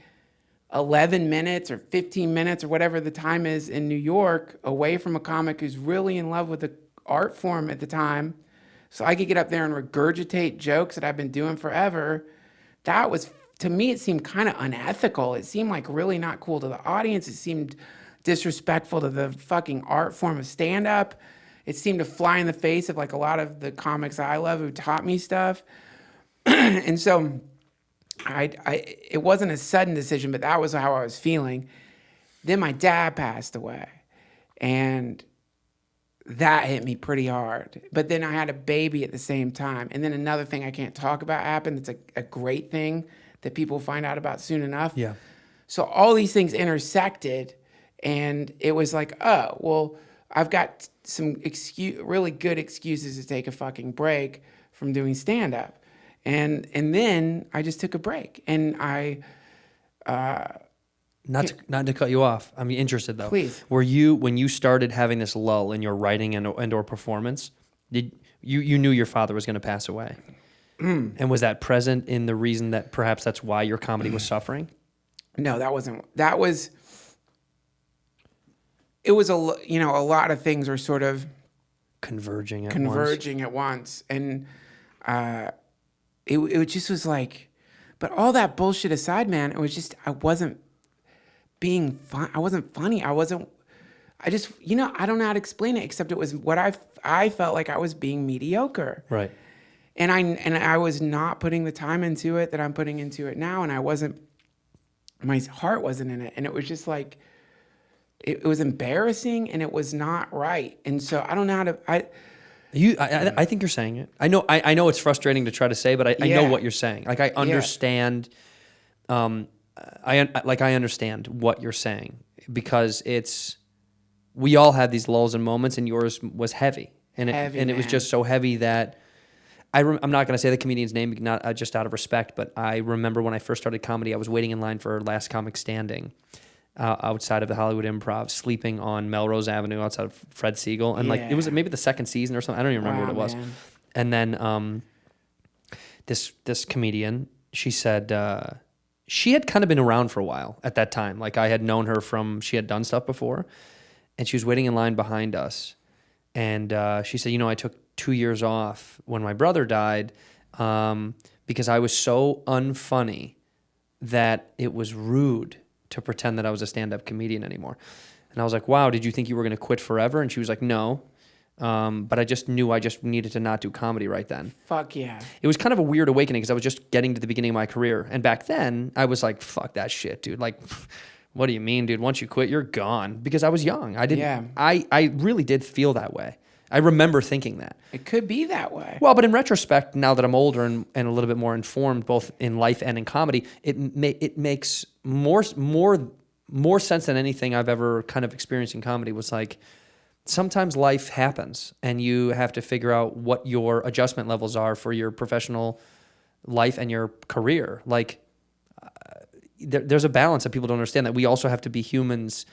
11 minutes or 15 minutes or whatever the time is in New York away from a comic who's really in love with the art form at the time, so I could get up there and regurgitate jokes that I've been doing forever, that was, to me, it seemed kind of unethical. It seemed like really not cool to the audience. It seemed disrespectful to the fucking art form of stand-up. It seemed to fly in the face of like a lot of the comics I love who taught me stuff. And so it wasn't a sudden decision, but that was how I was feeling. Then my dad passed away, and that hit me pretty hard. But then I had a baby at the same time. And then another thing I can't talk about happened. It's a great thing that people find out about soon enough.
Yeah.
So all these things intersected, and it was like, oh, well, I've got some really good excuses to take a fucking break from doing stand-up. And then I just took a break, and
Not to cut you off. I'm interested though.
Please.
Were you, when you started having this lull in your writing and or performance, did you knew your father was going to pass away? And was that present in the reason that perhaps that's why your comedy was suffering?
No, that wasn't. That was. It was a lot of things were sort of
Converging at
once, and it just was like, but all that bullshit aside, man, it was just I wasn't being fun. I wasn't funny. I just I don't know how to explain it except it was what I felt like I was being mediocre.
Right.
And I was not putting the time into it that I'm putting into it now, and I wasn't. My heart wasn't in it, and it was just like. It was embarrassing, and it was not right. And so I don't know how to.
I think you're saying it. I know it's frustrating to try to say, but I know
Yeah.
what you're saying. Like I understand I understand what you're saying because we all have these lulls and moments, and yours was heavy, and it was just so heavy that I'm not going to say the comedian's name, not just out of respect, but I remember when I first started comedy, I was waiting in line for Last Comic Standing outside of the Hollywood Improv, sleeping on Melrose Avenue outside of Fred Siegel, and it was maybe the second season or something. I don't even remember what it was.
Man.
And then this comedian, she said she had kind of been around for a while at that time. Like I had known her she had done stuff before, and she was waiting in line behind us. And she said, I took 2 years off when my brother died because I was so unfunny that it was rude to pretend that I was a stand-up comedian anymore. And I was like, wow, did you think you were going to quit forever? And she was like, no. But I just knew I just needed to not do comedy right then.
Fuck yeah.
It was kind of a weird awakening because I was just getting to the beginning of my career. And back then, I was like, fuck that shit, dude. Like, what do you mean, dude? Once you quit, you're gone. Because I was young. I really did feel that way. I remember thinking that.
It could be that way.
Well, but in retrospect, now that I'm older and a little bit more informed, both in life and in comedy, it makes more sense than anything I've ever kind of experienced in comedy. Was like, sometimes life happens and you have to figure out what your adjustment levels are for your professional life and your career. Like, there's a balance that people don't understand, that we also have to be humans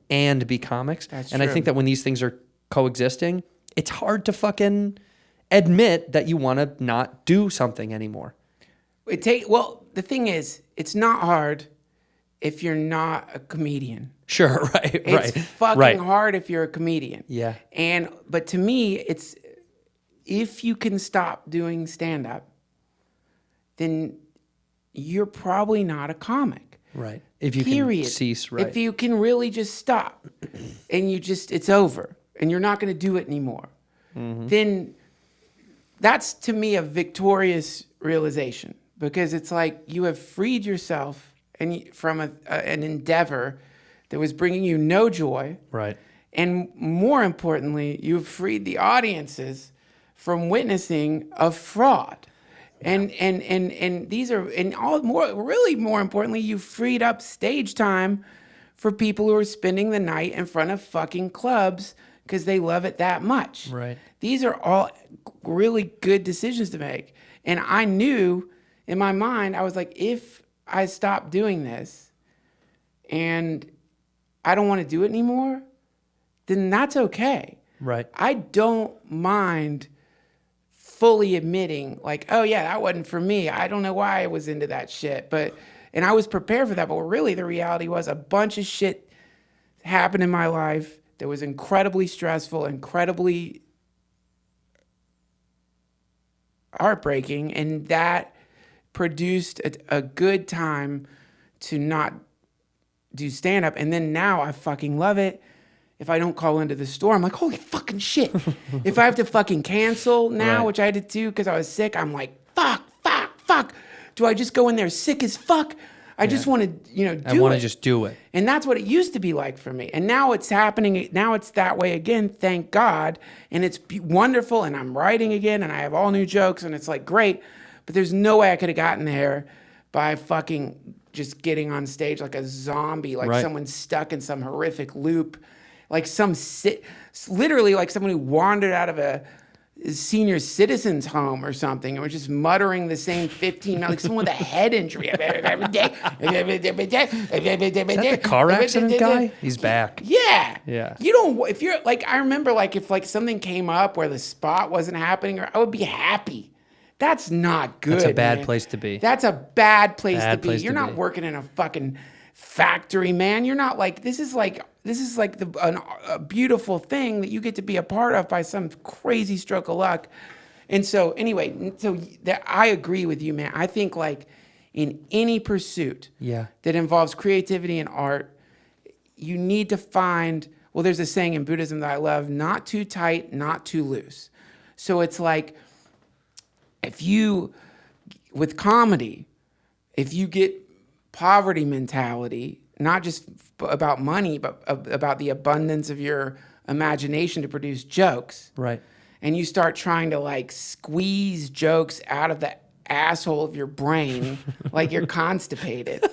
and be comics.
That's
and
true.
I think that when these things are coexisting, it's hard to fucking admit that you want to not do something anymore.
The thing is, it's not hard if you're not a comedian.
Sure, right.
It's fucking hard if you're a comedian.
Yeah.
But to me, it's if you can stop doing stand-up, then you're probably not a comic.
Right. If you
Period.
can cease, right.
If you can really just stop and it's over and you're not going to do it anymore, then that's to me a victorious realization, because it's like you have freed yourself from an endeavor that was bringing you no joy.
Right.
And more importantly, you've freed the audiences from witnessing a fraud. And these are, and all more importantly, you freed up stage time for people who are spending the night in front of fucking clubs because they love it that much.
Right.
These are all really good decisions to make. And I knew in my mind, I was like, if I stop doing this and I don't want to do it anymore, then that's okay.
Right.
I don't mind fully admitting, like, oh yeah, that wasn't for me. I don't know why I was into that shit. And I was prepared for that. But really the reality was a bunch of shit happened in my life that was incredibly stressful, incredibly heartbreaking. And that produced a good time to not do stand-up. And then now I fucking love it. If I don't call into the store, I'm like, holy fucking shit. If I have to fucking cancel now,
Right.
which I had to do because I was sick, I'm like, fuck. Do I just go in there sick as fuck? I just want to, do it.
I want to just do it.
And that's what it used to be like for me. And now it's happening. Now it's that way again, thank God. And it's wonderful. And I'm writing again and I have all new jokes and it's like great. But there's no way I could have gotten there by fucking just getting on stage like a zombie, like
Right.
someone stuck in some horrific loop, like literally like someone who wandered out of a senior citizen's home or something and was just muttering the same 15, like someone with a head injury.
Is that the car accident guy? He's back.
Yeah.
Yeah.
You don't, if you're like, I remember like if like something came up where the spot wasn't happening, or I would be happy. That's not good.
That's a bad
man.
place to be.
That's a bad place
Bad
to be.
place
You're
to
not
be.
working in a fucking factory, man. You're not like, this is like a beautiful thing that you get to be a part of by some crazy stroke of luck. And so anyway, I agree with you, man. I think like in any pursuit that involves creativity and art, you need to find, well, there's a saying in Buddhism that I love, not too tight, not too loose. So it's like, with comedy, if you get poverty mentality, not just about money, but about the abundance of your imagination to produce jokes.
Right.
And you start trying to like squeeze jokes out of the asshole of your brain like you're constipated.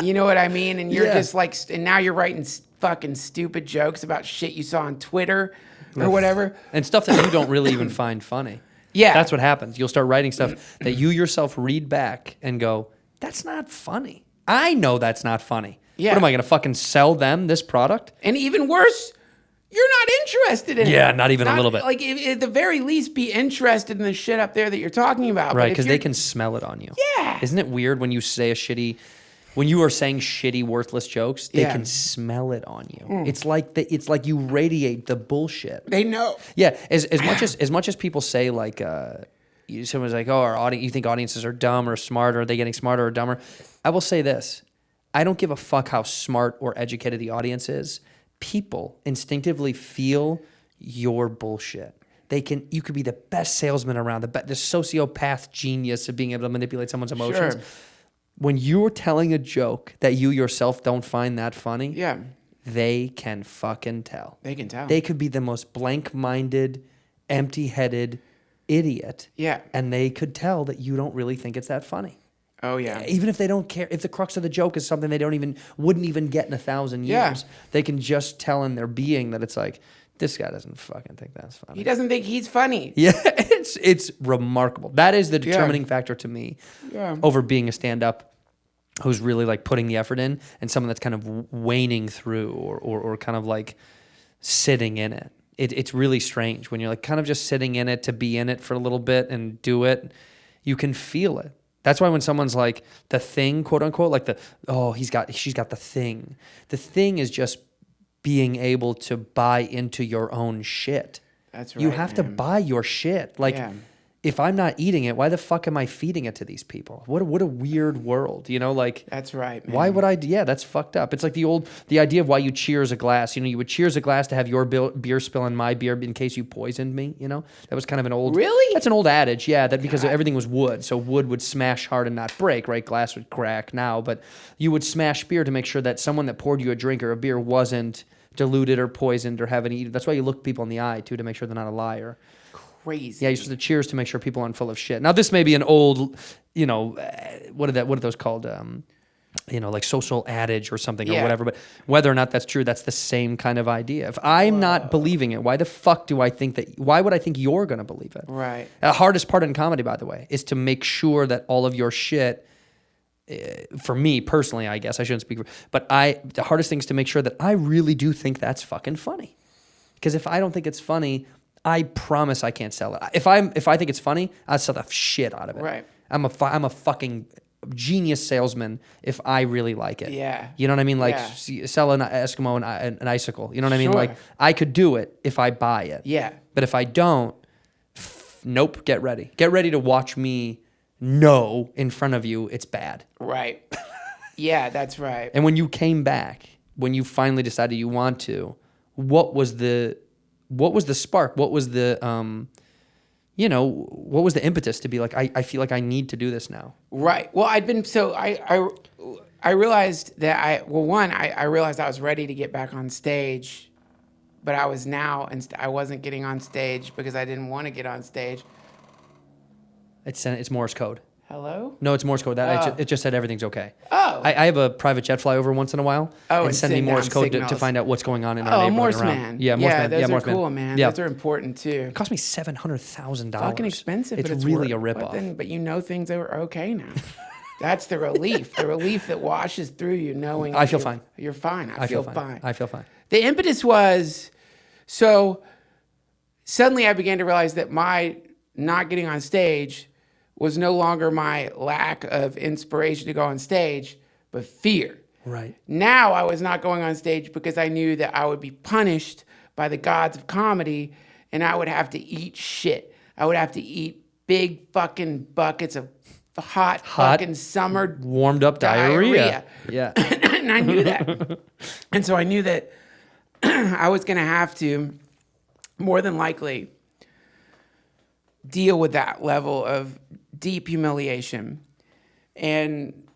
You know what I mean? And you're
Yeah.
just like, and now you're writing fucking stupid jokes about shit you saw on Twitter or whatever.
And stuff that you don't really even find funny.
Yeah.
That's what happens. You'll start writing stuff that you yourself read back and go, that's not funny. I know that's not funny.
Yeah.
What am I going to fucking sell them this product?
And even worse, you're not interested in it.
Yeah, not even a little bit.
Like, at the very least, be interested in the shit up there that you're talking about. But
Right,
if
because they
you're-
can smell it on you.
Yeah.
Isn't it weird when you say when you are saying shitty, worthless jokes, they
Yeah.
can smell it on you. It's like you radiate the bullshit.
They know.
Yeah, as much as people say like someone's like, oh, our audience, you think audiences are dumb or smart, or are they getting smarter or dumber? I will say this: I don't give a fuck how smart or educated the audience is. People instinctively feel your bullshit. You could be the best salesman around, the sociopath genius of being able to manipulate someone's emotions.
Sure.
When you're telling a joke that you yourself don't find that funny,
Yeah.
they can fucking tell.
They can tell.
They could be the most blank-minded, empty-headed idiot.
Yeah.
And they could tell that you don't really think it's that funny.
Oh, yeah.
Even if they don't care, if the crux of the joke is something they wouldn't even get in 1,000 years,
Yeah.
they can just tell in their being that it's like, this guy doesn't fucking think that's funny.
He doesn't think he's funny.
Yeah, it's remarkable. That is the determining factor to me over being a stand-up who's really like putting the effort in, and someone that's kind of waning through or kind of like sitting in it. It's really strange when you're like kind of just sitting in it to be in it for a little bit and do it. You can feel it. That's why when someone's like the thing, quote unquote, like she's got the thing. The thing is just being able to buy into your own shit.
That's right.
You have to buy your shit. Like,
Yeah.
if I'm not eating it, why the fuck am I feeding it to these people? What a weird world, you know? Like,
That's right, man.
why would I? Yeah, that's fucked up. It's like the idea of why you cheers a glass. You know, you would cheers a glass to have your beer spill in my beer in case you poisoned me. You know, that was kind of an old.
Really?
That's an old adage. Yeah, that because everything was wood, so wood would smash hard and not break. Right, glass would crack now, but you would smash beer to make sure that someone that poured you a drink or a beer wasn't diluted or poisoned or having eaten. That's why you look people in the eye too, to make sure they're not a liar.
Crazy.
Yeah, you used to cheers to make sure people aren't full of shit. Now this may be an old, you know, what are those called? You know, like social adage or something or whatever. But whether or not that's true, that's the same kind of idea. If I'm not believing it, why the fuck do I think that? Why would I think you're gonna believe it?
Right.
The hardest part in comedy, by the way, is to make sure that all of your shit. For me personally, I guess I shouldn't speak for, but the hardest thing is to make sure that I really do think that's fucking funny. Because if I don't think it's funny, I promise I can't sell it. If I think it's funny, I'll sell the shit out of it.
Right.
I'm a fucking genius salesman if I really like it.
Yeah.
You know what I mean? Like
Yeah.
sell an Eskimo an icicle. You know what I mean?
Sure.
Like I could do it if I buy it.
Yeah.
But if I don't, nope. Get ready. Get ready to watch me know in front of you it's bad.
Right. Yeah, that's right.
And when you came back, when you finally decided you want to, what was the spark? What was the what was the impetus to be like, I feel like I need to do this now?
Right. Well, I realized that I realized I was ready to get back on stage, but I was now, and I wasn't getting on stage because I didn't want to get on stage.
It's Morse code.
Hello?
No, it's Morse code. It just said everything's okay.
Oh.
I have a private jet flyover once in a while.
Oh,
and send me
send
Morse
down
code to
signals.
find out what's going on in our
Oh,
neighborhood
Morse
around.
man.
Yeah, Morse man.
Those
Yeah,
are
Morse man.
cool, man.
Yeah.
Those are important too.
It cost me $700,000.
Fucking expensive,
It's
but it's
really a
worth-
ripoff.
But you know things that are okay now. That's the relief. The relief that washes through you, knowing.
I feel
you're-
fine.
You're fine. I feel fine.
I feel fine.
The impetus was, so suddenly I began to realize that my not getting on stage was no longer my lack of inspiration to go on stage, but fear.
Right.
Now I was not going on stage because I knew that I would be punished by the gods of comedy and I would have to eat shit. I would have to eat big fucking buckets of hot fucking summer
warmed up diarrhea. Yeah.
and I knew that. And so I knew that I was going to have to, more than likely, deal with that level of deep humiliation. And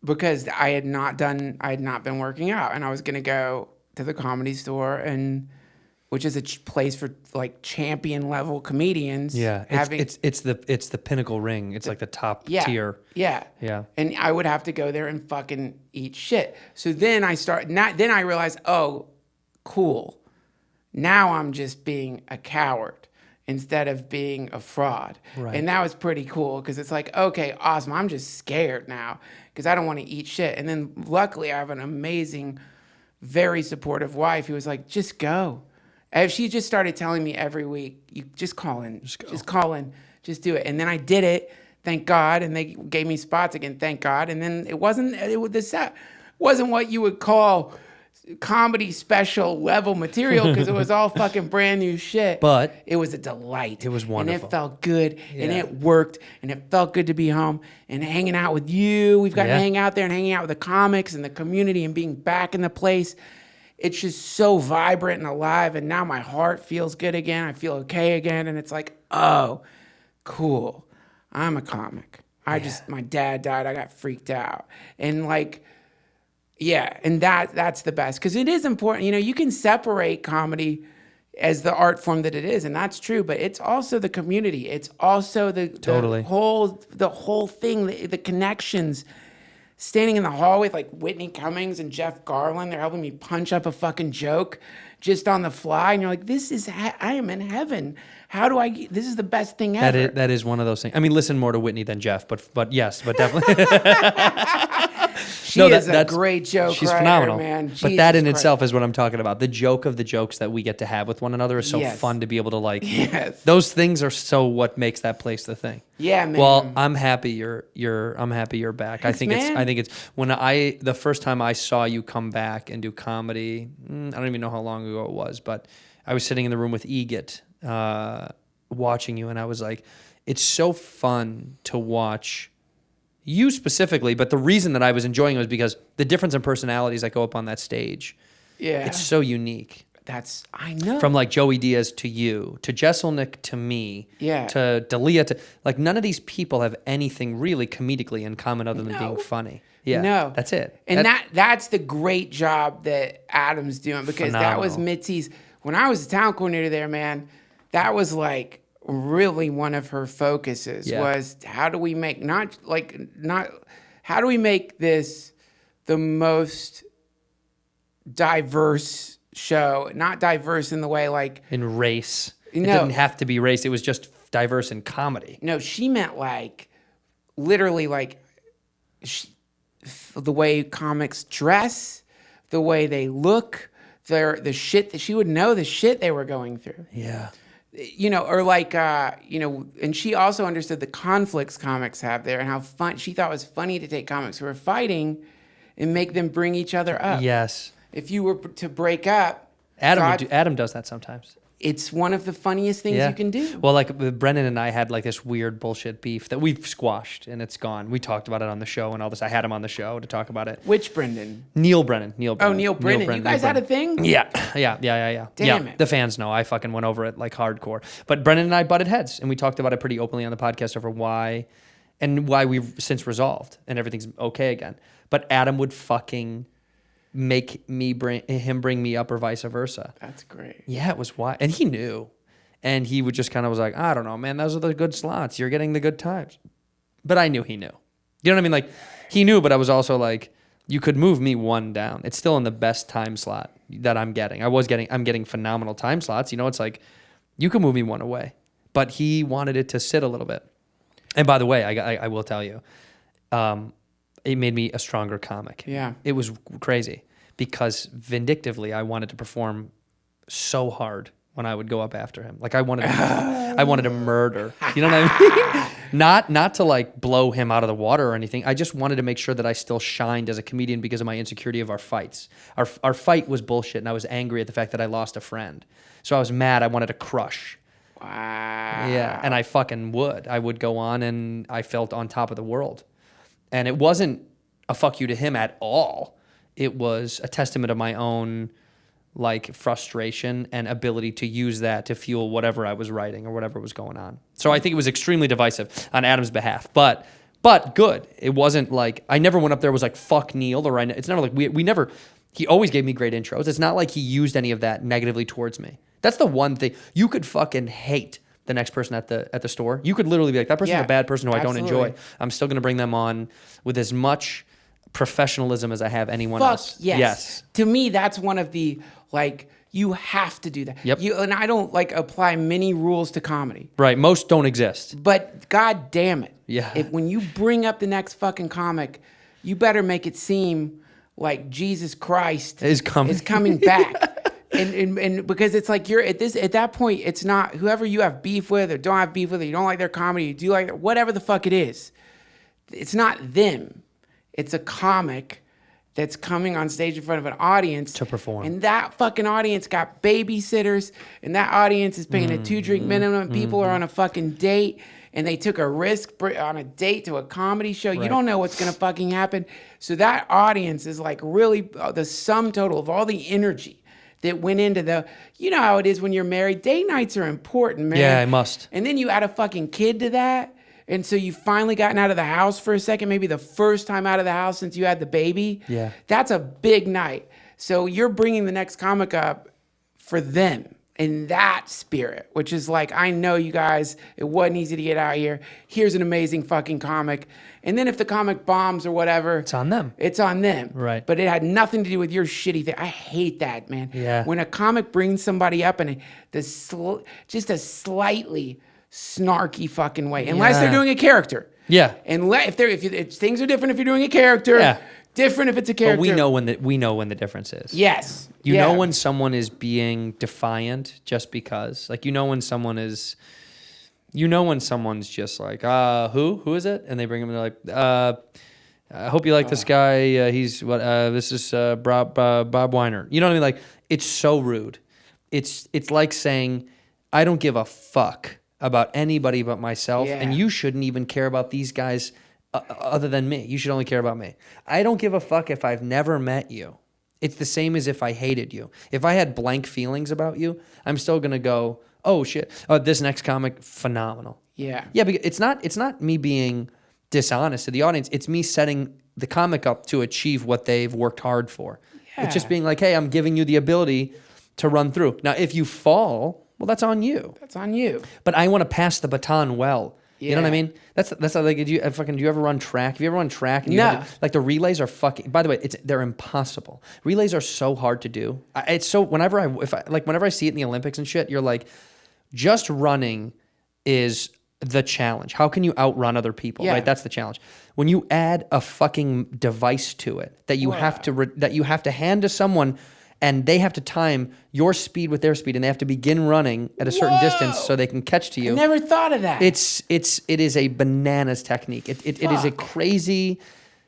because I had not been working out, and I was going to go to the Comedy Store and which is a place for like champion level comedians.
Yeah, it's the pinnacle ring. It's like the top tier.
Yeah.
Yeah.
And I would have to go there and fucking eat shit. So then then I realized, oh, cool. Now I'm just being a coward instead of being a fraud.
Right.
And that was pretty cool because it's like, okay, awesome. I'm just scared now because I don't want to eat shit. And then luckily I have an amazing, very supportive wife who was like, just go. And she just started telling me every week, you just call in, just call in, just do it. And then I did it, thank God, and they gave me spots again, thank God. And then it wasn't what you would call comedy special level material because it was all fucking brand new shit.
But
it was a delight.
It was wonderful.
And it felt good, and it worked, and it felt good to be home and hanging out with you. We've gotten to hang out there and hanging out with the comics and the community and being back in the place. It's just so vibrant and alive, and now my heart feels good again. I feel okay again, and it's like, oh, cool. I'm a comic. My dad died. I got freaked out, and like, yeah, and that's the best because it is important. You know, you can separate comedy as the art form that it is, and that's true. But it's also the community. It's also the whole thing, the connections. Standing in the hallway with like Whitney Cummings and Jeff Garland, they're helping me punch up a fucking joke just on the fly, and you're like, I am in heaven. How do this is the best thing ever.
That is one of those things. I mean, listen more to Whitney than Jeff, but yes, but definitely.
She is a great joke
She's
writer,
phenomenal,
man.
but that in itself is what I'm talking about. The joke of the jokes that we get to have with one another is so fun to be able to like.
Yes.
Those things are so what makes that place the thing.
Yeah, man.
Well, I'm happy I'm happy you're back.
Thanks,
I think it's when the first time I saw you come back and do comedy. I don't even know how long ago it was, but I was sitting in the room with Egit, watching you, and I was like, it's so fun to watch you specifically, but the reason that I was enjoying it was because the difference in personalities that go up on that stage.
Yeah.
It's so unique.
I know.
From like Joey Diaz to you, to Jesselnick to me, to Dalia to like none of these people have anything really comedically in common other than being funny. Yeah.
No.
That's it.
And that's the great job that Adam's doing because that was Mitzi's when I was the talent coordinator there, man, that was like really one of her focuses was how do we make how do we make this the most diverse show, not diverse in the way like
in race. It didn't have to be race. It was just diverse in comedy.
No, she meant like literally like the way comics dress, the way they look, the shit that she would know the shit they were going through.
Yeah.
You know, or like, and she also understood the conflicts comics have there and how she thought it was funny to take comics who were fighting and make them bring each other up.
Yes.
If you were to break up,
Adam does that sometimes.
It's one of the funniest things you can do.
Well, like Brennan and I had like this weird bullshit beef that we've squashed and it's gone. We talked about it on the show and all this. I had him on the show to talk about it.
Which Brendan?
Neil Brennan.
Oh, Neil Brennan. You guys had a thing?
Yeah.
Damn it.
The fans know. I fucking went over it like hardcore. But Brennan and I butted heads and we talked about it pretty openly on the podcast over why we've since resolved and everything's okay again. But Adam would fucking make me bring me up or vice versa.
That's great.
Yeah, it was why, and he knew, and he would just kind of was like, I don't know, man, those are the good slots. You're getting the good times, but I knew he knew. You know what I mean? Like he knew, but I was also like, you could move me one down. It's still in the best time slot that I'm getting. I'm getting phenomenal time slots. You know, it's like you could move me one away, but he wanted it to sit a little bit. And by the way, I will tell you. It made me a stronger comic.
Yeah.
It was crazy because vindictively I wanted to perform so hard when I would go up after him. Like I wanted to murder. You know what I mean? Not to like blow him out of the water or anything. I just wanted to make sure that I still shined as a comedian because of my insecurity of our fights. Our fight was bullshit and I was angry at the fact that I lost a friend. So I was mad. I wanted to crush.
Wow.
Yeah. And I fucking would. I would go on and I felt on top of the world. And it wasn't a fuck you to him at all. It was a testament of my own like frustration and ability to use that to fuel whatever I was writing or whatever was going on. So I think it was extremely divisive on Adam's behalf, but good. It wasn't like, I never went up there was like, fuck Neil, it's never like, we never, he always gave me great intros. It's not like he used any of that negatively towards me. That's the one thing. You could fucking hate the next person at the store. You could literally be like, that person's
Yeah,
a bad person who I don't
absolutely.
enjoy. I'm still going to bring them on with as much professionalism as I have anyone
Fuck
else.
yes. To me, that's one of the, like, you have to do that.
Yep.
And I don't, like, apply many rules to comedy.
Right. Most don't exist.
But god damn it.
Yeah.
If when you bring up the next fucking comic, you better make it seem like Jesus Christ
Is coming.
back. And because it's like you're at that point, it's not whoever you have beef with or don't have beef with, or you don't like their comedy, you do like whatever the fuck it is. It's not them. It's a comic that's coming on stage in front of an audience
To perform.
And that fucking audience got babysitters, and that audience is paying a 2-drink minimum. And people are on a fucking date, and they took a risk on a date to a comedy show. You don't know what's gonna fucking happen. So that audience is like really the sum total of all the energy that went into the, you know how it is when you're married. Date nights are important, man.
Yeah, I must.
And then you add a fucking kid to that. And so you've finally gotten out of the house for a second, maybe the first time out of the house since you had the baby.
Yeah.
That's a big night. So you're bringing the next comic up for them in that spirit, which is like, I know you guys, it wasn't easy to get out here. Here's an amazing fucking comic. And then if the comic bombs or whatever,
It's on them.
It's on them.
Right.
But it had nothing to do with your shitty thing. I hate that, man.
Yeah.
When a comic brings somebody up in just a slightly snarky fucking way, unless they're
Yeah.
doing a character.
Yeah.
And if things are different if you're doing a character.
Yeah.
Different if it's a character.
But we know when the difference is.
Yes.
You
Yeah.
know when someone is being defiant just because. Like you know when someone's just like, who is it? And they bring him and they're like, I hope you like this guy. He's what this is Bob Weiner. You know what I mean? Like it's so rude. It's like saying, I don't give a fuck about anybody but myself,
Yeah.
and you shouldn't even care about these guys other than me. You should only care about me. I don't give a fuck if I've never met you. It's the same as if I hated you. If I had blank feelings about you, I'm still gonna go, oh shit, this next comic, phenomenal.
Yeah.
Yeah, because it's not me being dishonest to the audience. It's me setting the comic up to achieve what they've worked hard for. It's just
Yeah.
being like, hey, I'm giving you the ability to run through. Now, if you fall, well, that's on you.
That's on you.
But I want to pass the baton well. You know what I
Yeah.
mean? That's how, like, do you ever run track? Have you ever run track? And you
No.
had to- like the relays are fucking. By the way, they're impossible. Relays are so hard to do. It's so whenever I see it in the Olympics and shit, you're like, just running is the challenge. How can you outrun other people?
Yeah.
Right? That's the challenge. When you add a fucking device to it that you have to hand to someone. And they have to time your speed with their speed, and they have to begin running at a certain distance so they can catch to you.
I never thought of that.
It is a bananas technique. It is a crazy.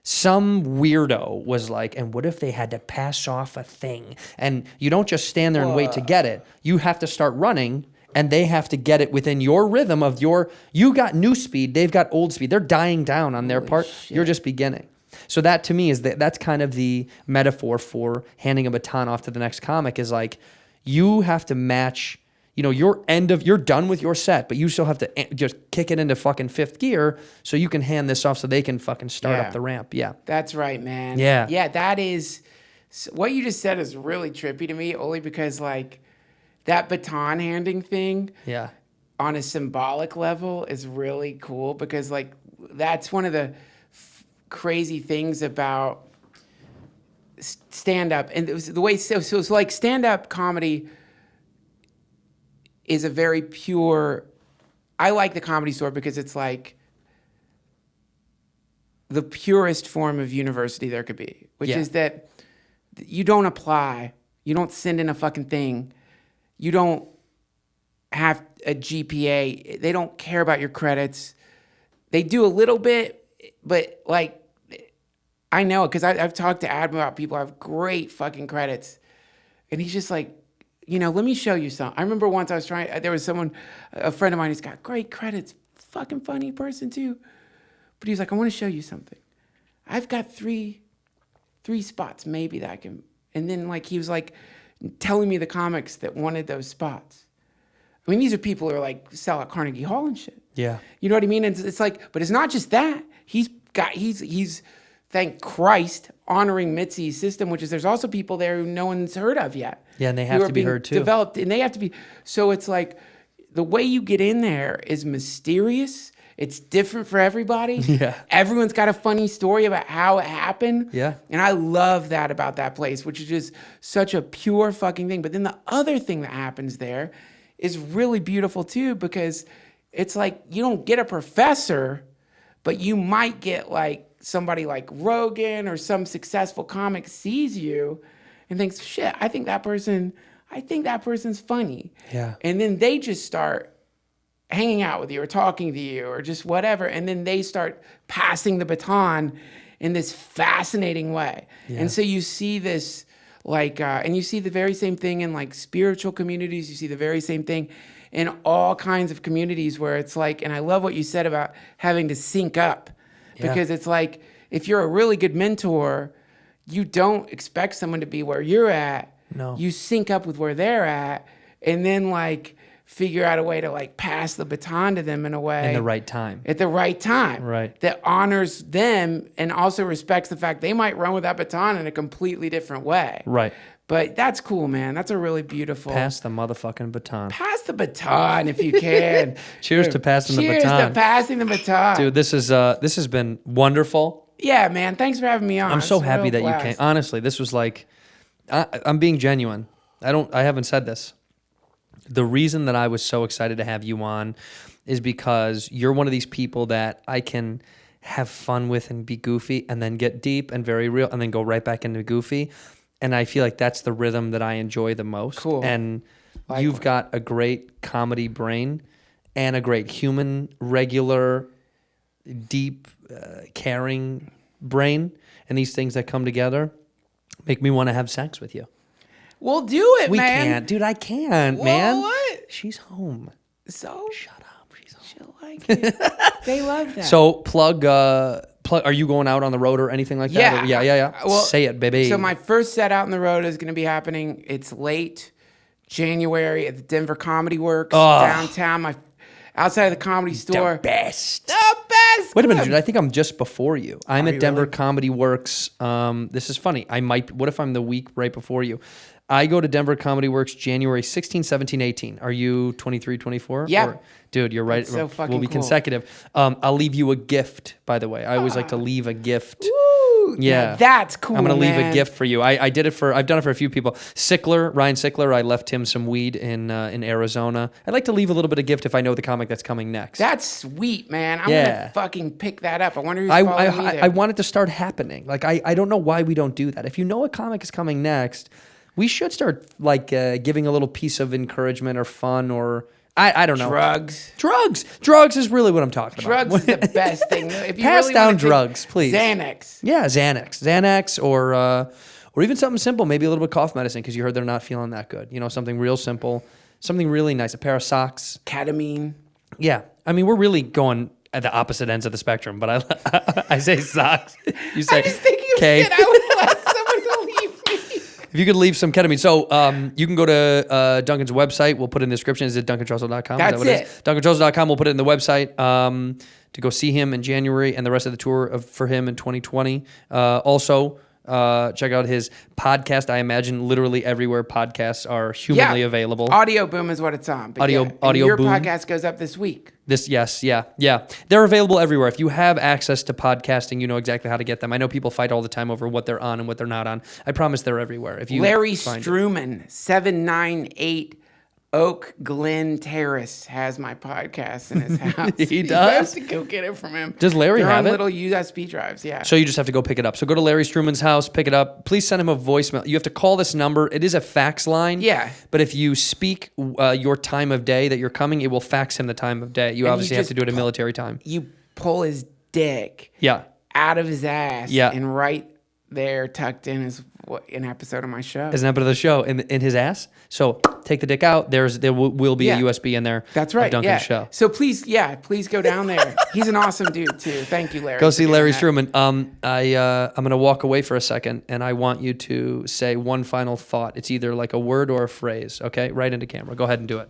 Some weirdo was like, and what if they had to pass off a thing? And you don't just stand there and wait to get it. You have to start running, and they have to get it within your rhythm of you got new speed, they've got old speed. They're dying down on their part.
shit.
You're just beginning. So that to me that's kind of the metaphor for handing a baton off to the next comic is like, you have to match, you're done with your set, but you still have to just kick it into fucking fifth gear so you can hand this off so they can fucking start
Yeah.
up the ramp. Yeah.
That's right, man.
Yeah.
Yeah, that is what you just said is really trippy to me, only because like that baton handing thing
Yeah.
on a symbolic level is really cool, because like that's one of the crazy things about stand-up, and it was the way so it's like stand-up comedy is a very pure. I like the Comedy Store because it's like the purest form of university there could be, which
Yeah.
is that you don't apply, you don't send in a fucking thing, you don't have a GPA, they don't care about your credits. They do a little bit, but like, I know it because I've talked to Adam about people who have great fucking credits. And he's just like, let me show you something. I remember once there was a friend of mine who's got great credits, fucking funny person too. But he's like, I want to show you something. I've got three spots maybe that I can. And then like he was like telling me the comics that wanted those spots. I mean, these are people who are like sell at Carnegie Hall and shit.
Yeah.
You know what I mean? And it's like, but it's not just that. He's thank Christ, honoring Mitzi's system, which is there's also people there who no one's heard of yet.
Yeah, and they
who
have
are
to be
being
heard too.
Developed, and they have to be. So it's like the way you get in there is mysterious. It's different for everybody.
Yeah.
Everyone's got a funny story about how it happened.
Yeah.
And I love that about that place, which is just such a pure fucking thing. But then the other thing that happens there is really beautiful too, because it's like you don't get a professor, but you might get like somebody like Rogan or some successful comic sees you and thinks, shit, I think that person's funny.
Yeah.
And then they just start hanging out with you or talking to you or just whatever. And then they start passing the baton in this fascinating way.
Yeah.
And so you see this like, and you see the very same thing in like spiritual communities. You see the very same thing in all kinds of communities where it's like, and I love what you said about having to sync up because it's like, if you're a really good mentor, you don't expect someone to be where you're at.
No.
You sync up with where they're at and then like figure out a way to like pass the baton to them in a way.
In the right time.
At the right time.
Right.
That honors them and also respects the fact they might run with that baton in a completely different way.
Right.
But that's cool, man. That's a really beautiful.
Pass the motherfucking baton.
Pass the baton if you can.
Cheers to passing the
Cheers
baton.
to passing the baton.
Dude, this has been wonderful.
Yeah, man. Thanks for having me on.
I'm so
It's a
happy
real
that you
blast.
came. Honestly, this was like, I'm being genuine. I haven't said this. The reason that I was so excited to have you on is because you're one of these people that I can have fun with and be goofy and then get deep and very real and then go right back into goofy. And I feel like that's the rhythm that I enjoy the most.
Cool.
And you've got a great comedy brain and a great human, regular, deep, caring brain. And these things that come together make me want to have sex with you.
We'll do it,
We
man.
can't. Dude, I can't,
Well,
man.
what?
She's home.
So
Shut up. She's home.
she'll like it. They love that.
So plug, are you going out on the road or anything like that?
Yeah.
Or- yeah.
Well,
say it, baby.
So my first set out on the road is going to be happening. It's late January at the Denver Comedy Works downtown. Outside of the Comedy Store.
best.
The best.
Wait a minute,
club.
dude. I think I'm just before you. I'm
Are
at
you
Denver
really?
Comedy Works. This is funny. What if I'm the week right before you? I go to Denver Comedy Works January 16, 17, 18. Are you 23, 24?
Yeah.
Dude, you're right.
That's so fucking
We'll be
cool.
consecutive. I'll leave you a gift, by the way. I always like to leave a gift.
Ooh,
Yeah,
now that's cool.
I'm gonna leave
man.
a gift for you. I've done it for a few people. Ryan Sickler. I left him some weed in Arizona. I'd like to leave a little bit of gift if I know the comic that's coming next.
That's sweet, man. I'm
Yeah.
gonna fucking pick that up. I wonder who's following me there.
I want it to start happening. Like I don't know why we don't do that. If you know a comic is coming next, we should start like giving a little piece of encouragement or fun or I don't know.
Drugs.
Drugs is really what I'm talking about.
Drugs is the best thing. If you
Pass
really
down
wanna take
drugs, please.
Xanax.
Yeah, Xanax, or even something simple, maybe a little bit of cough medicine because you heard they're not feeling that good. You know, something real simple, something really nice, a pair of socks.
Ketamine.
Yeah, I mean we're really going at the opposite ends of the spectrum, but I say socks. You say
I'm just thinking of
K.
shit I would like someone to leave me.
If you could leave some ketamine. So you can go to Duncan's website. We'll put it in the description. Is it DuncanTrussell.com?
That's
Is that what
it.
is? DuncanTrussell.com. We'll put it in the website to go see him in January and the rest of the tour for him in 2020. Also, check out his podcast. I imagine literally everywhere podcasts are humanly available.
Audio Boom is what it's on. But
Audio-
and
Audio
your
Boom.
podcast goes up this week.
Yeah. They're available everywhere. If you have access to podcasting, you know exactly how to get them. I know people fight all the time over what they're on and what they're not on. I promise they're everywhere. If you
Larry
find it.
Struman, 798 Oak Glen Terrace, has my podcast in his house.
He
You
does?
have to go get it from him.
Does Larry
They're
have
on
it?
little USB drives, yeah.
So you just have to go pick it up. So go to Larry Struman's house, pick it up. Please send him a voicemail. You have to call this number. It is a fax line.
Yeah.
But if you speak your time of day that you're coming, it will fax him the time of day. You
And
obviously have to
just
do it in military time.
You pull his dick
Yeah.
out of his ass,
Yeah.
and right there tucked in is an episode of my show.
As an episode of the show in his ass. So take the dick out. There will be
Yeah.
a USB in there.
That's right.
Of Duncan's
Yeah.
show.
So please go down there. He's an awesome dude too. Thank you, Larry.
Go
for
see
doing
Larry
that.
Struman. I'm gonna walk away for a second, and I want you to say one final thought. It's either like a word or a phrase. Okay, right into camera. Go ahead and do it.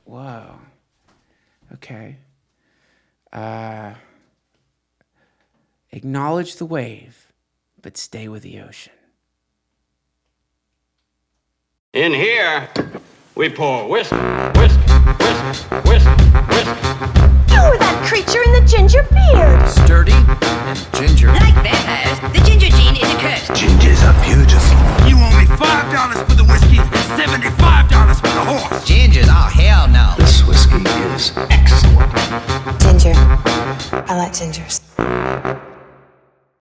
Whoa. Okay. Acknowledge the wave. but stay with the ocean.
In here, we pour whisk, whisk, whisk, whisk, whisk,